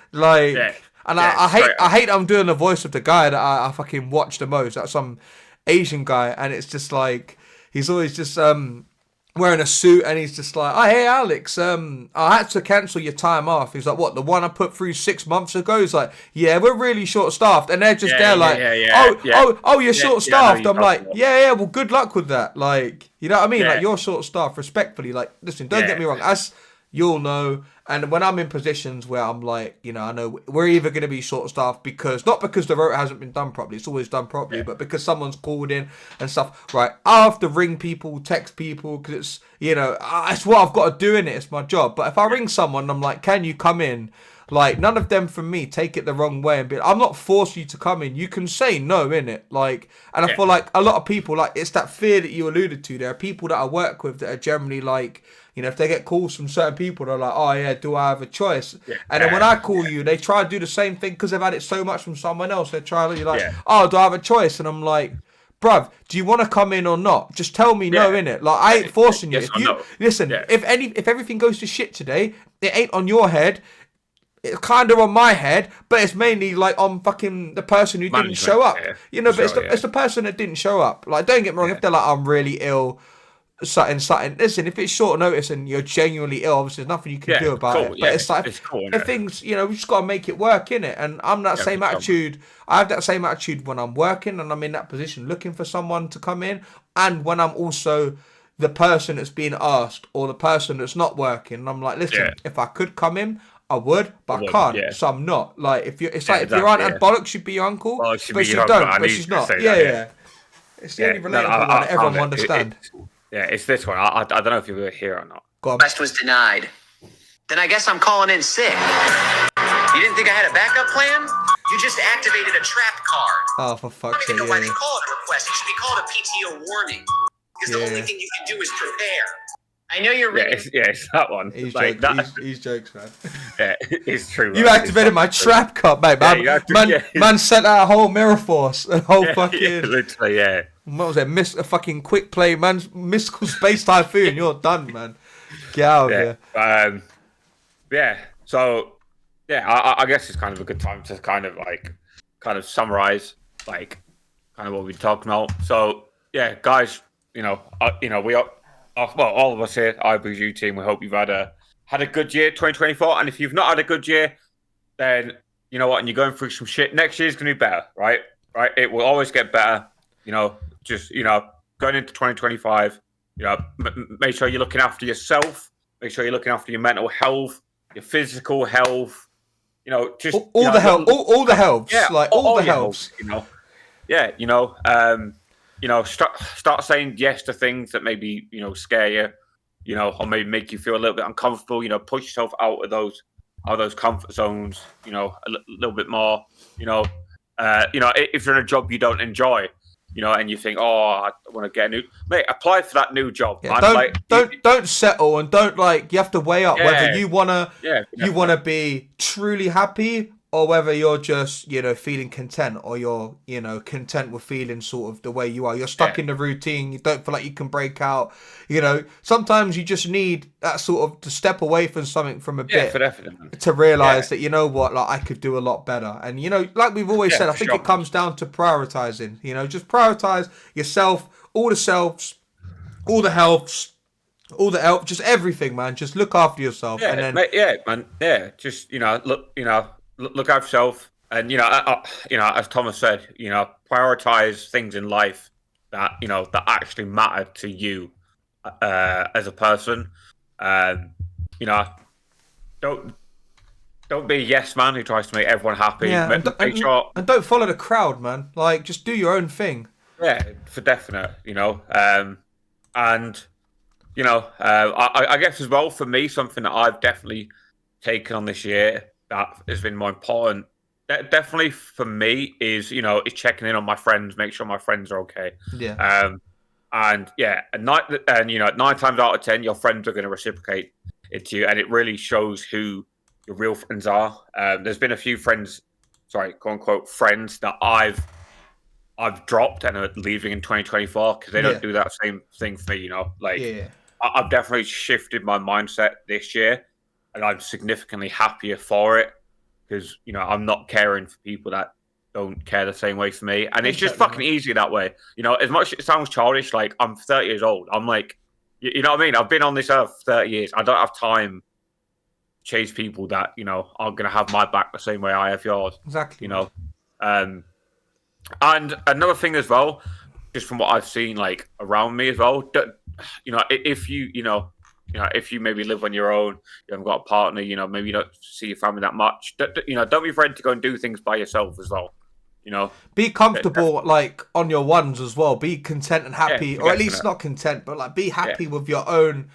And I hate I'm doing the voice of the guy that I fucking watch the most. That's some Asian guy, and it's just like he's always just wearing a suit, and he's just like, oh, hey, Alex, I had to cancel your time off. He's like, what, the one I put through 6 months ago? He's like, yeah, we're really short-staffed. And they're just you're short-staffed. I'm like, well, good luck with that. Like, you know what I mean? Like, you're short-staffed, respectfully. Like, listen, don't get me wrong. As you'll know, and when I'm in positions where I'm like, I know we're either going to be short-staffed not because the rota hasn't been done properly, it's always done properly, but because someone's called in and stuff, right? I have to ring people, text people, because it's, it's what I've got to do in it, it's my job. But if I ring someone, I'm like, can you come in? Like, none of them from me take it the wrong way and be I'm not forcing you to come in. You can say no, innit? Like, and I feel like a lot of people, like, it's that fear that you alluded to. There are people that I work with that are generally like, if they get calls from certain people, they're like, oh yeah, do I have a choice? And then when I call you, they try to do the same thing because they've had it so much from someone else. They try to be like, oh, do I have a choice? And I'm like, bruv, do you want to come in or not? Just tell me no, innit? Like, I ain't forcing you. Listen, if everything goes to shit today, it ain't on your head. It's kind of on my head, but it's mainly like on fucking the person who didn't show up. But it's the person that didn't show up. Like, don't get me wrong, if they're like, I'm really ill, something. Listen, if it's short notice and you're genuinely ill, obviously there's nothing you can do about it. But it's like, it's cool, if things, we just got to make it work, innit? And I'm that same attitude. I have that same attitude when I'm working and I'm in that position looking for someone to come in, and when I'm also the person that's being asked or the person that's not working. And I'm like, listen, if I could come in, I would, but I can't, so I'm not. Like, if your aunt had bollocks, she'd be your uncle, but she don't, but she's not. Yeah. It's the only relatable one that everyone will understand. It's this one. I don't know if you were here or not. Request was denied. Then I guess I'm calling in sick. You didn't think I had a backup plan? You just activated a trap card. Oh, for fuck's sake! I don't even know why they call it a request. It should be called a PTO warning. Because the only thing you can do is prepare. I know you're ready. It's that one. He's jokes, man. Yeah, it's true. You activated my trap card, mate. Man sent out a whole mirror force, a whole fucking. Literally, What was it? A fucking quick play, man. Mystical space typhoon. You're done, man. Get out of here. So, I guess it's kind of a good time to kind of summarize, kind of what we're talking about. So, guys, we are. Well, all of us here, Boozy team, we hope you've had a good year, 2024. And if you've not had a good year, then you know what, and you're going through some shit, next year's going to be better, right? Right? It will always get better. Just going into 2025, make sure you're looking after yourself. Make sure you're looking after your mental health, your physical health. Just all the health, all the helps, all the helps. Start saying yes to things that maybe scare you, or maybe make you feel a little bit uncomfortable. Push yourself out of those comfort zones. A little bit more. If you're in a job you don't enjoy, and you think, oh, I want to get a new, mate, apply for that new job. Yeah, don't settle, and don't you have to weigh up whether you wanna be truly happy, or whether you're just, feeling content, or you're, content with feeling sort of the way you are. You're stuck in the routine. You don't feel like you can break out. Sometimes you just need that sort of to step away from something from a bit to realise that, I could do a lot better. And, like we've always said, I think it comes down to prioritising. Just prioritise yourself, all the selves, all the healths, just everything, man. Just look after yourself. And then, just, look out for yourself, and as Thomas said, prioritize things in life that that actually matter to you as a person. Don't be a yes man who tries to make everyone happy. And don't follow the crowd, man. Just do your own thing. For definite. I guess as well, for me, something that I've definitely taken on this year that has been more important, definitely for me, is checking in on my friends, make sure my friends are okay. And 9 times out of 10, your friends are going to reciprocate it to you, and it really shows who your real friends are. There's been a few friends, quote unquote friends, that I've dropped and are leaving in 2024 because they don't do that same thing for me. I've definitely shifted my mindset this year, and I'm significantly happier for it because, I'm not caring for people that don't care the same way for me. And it's just fucking easier that way. As much as it sounds childish, I'm 30 years old. I'm you know what I mean? I've been on this earth for 30 years. I don't have time to chase people that, aren't going to have my back the same way I have yours. Exactly. And another thing as well, just from what I've seen, around me as well, if you maybe live on your own, you haven't got a partner, maybe you don't see your family that much, don't be afraid to go and do things by yourself as well. Be comfortable, on your ones as well. Be content and happy, or at least not content, but be happy with your own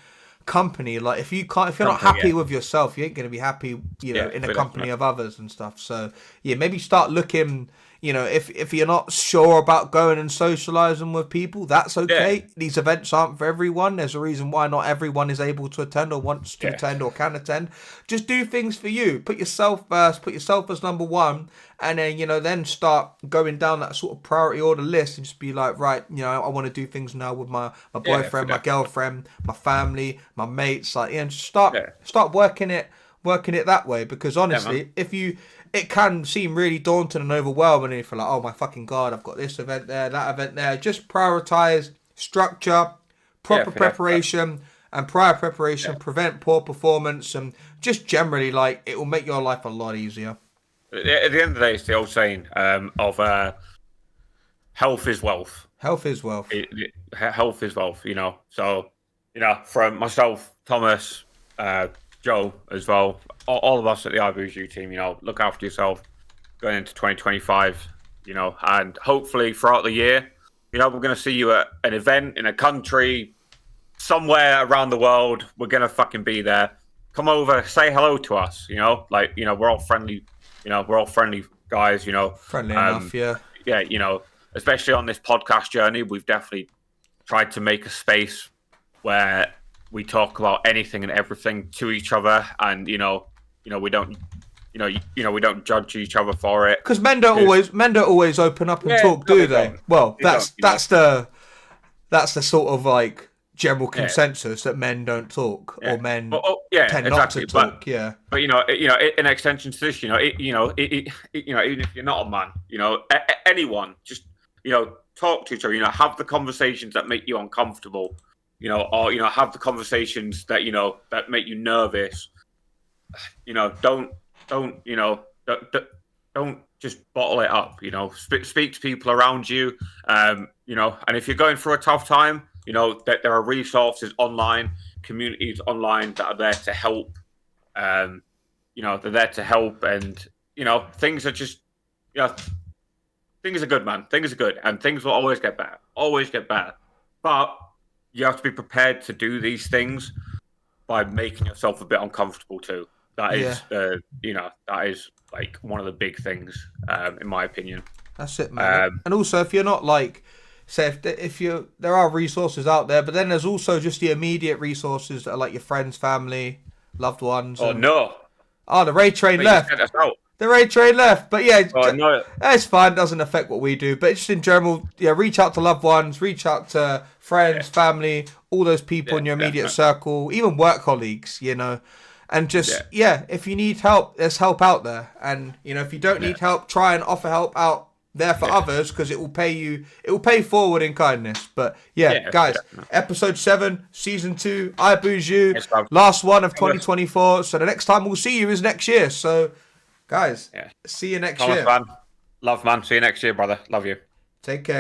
company. If you're not happy with yourself, you ain't gonna be happy, in the company of others and stuff. So maybe start looking. If you're not sure about going and socializing with people, that's okay. Yeah. These events aren't for everyone. There's a reason why not everyone is able to attend or wants to attend or can attend. Just do things for you. Put yourself first. Put yourself as number one. And then, then start going down that sort of priority order list and just be right, I want to do things now with my boyfriend, my girlfriend, my family, my mates. Just start working it that way. Because honestly, it can seem really daunting and overwhelming if you're oh my fucking God, I've got this event there, that event there. Just prioritize, structure, proper preparation and prior preparation prevent poor performance, and just generally, like, it will make your life a lot easier. At the end of the day, it's the old saying of health is wealth. Health is wealth. Health is wealth, you know. So, you know, from myself, Thomas, Joe as well, all of us at the iBoozy team, you know, look after yourself going into 2025, you know, and hopefully throughout the year, you know, we're going to see you at an event in a country, somewhere around the world. We're going to fucking be there. Come over, say hello to us, you know, like, you know, we're all friendly, you know, we're all friendly guys, you know. Friendly enough, yeah. Yeah, you know, especially on this podcast journey, we've definitely tried to make a space where we talk about anything and everything to each other, and we don't, we don't judge each other for it. Because men don't always open up and talk, do they? Well, that's the sort of like general consensus that men don't talk, or men tend not to talk. But an extension to this, even if you're not a man, anyone, just talk to each other. Have the conversations that make you uncomfortable. Or have the conversations that that make you nervous. Don't just bottle it up. Speak to people around you. And if you're going through a tough time, that there are resources online, communities online that are there to help. They're there to help, and things are just things are good, man. Things are good, and things will always get better. Always get better, but you have to be prepared to do these things by making yourself a bit uncomfortable too. That is, that is like one of the big things, in my opinion. That's it, man. And also, if you're not like, say, there are resources out there, but then there's also just the immediate resources that are like your friends, family, loved ones. The raid train left. The raid train left, but it's fine. It doesn't affect what we do, but just in general, reach out to loved ones, reach out to friends, family, all those people in your immediate circle, even work colleagues, and just if you need help, there's help out there, and if you don't need help, try and offer help out there for others, because it will pay forward in kindness. But guys, episode 7, season 2, iBoozy, last one of 2024. So the next time we'll see you is next year. So. Guys, see you next year. Love, man. See you next year, brother. Love you. Take care.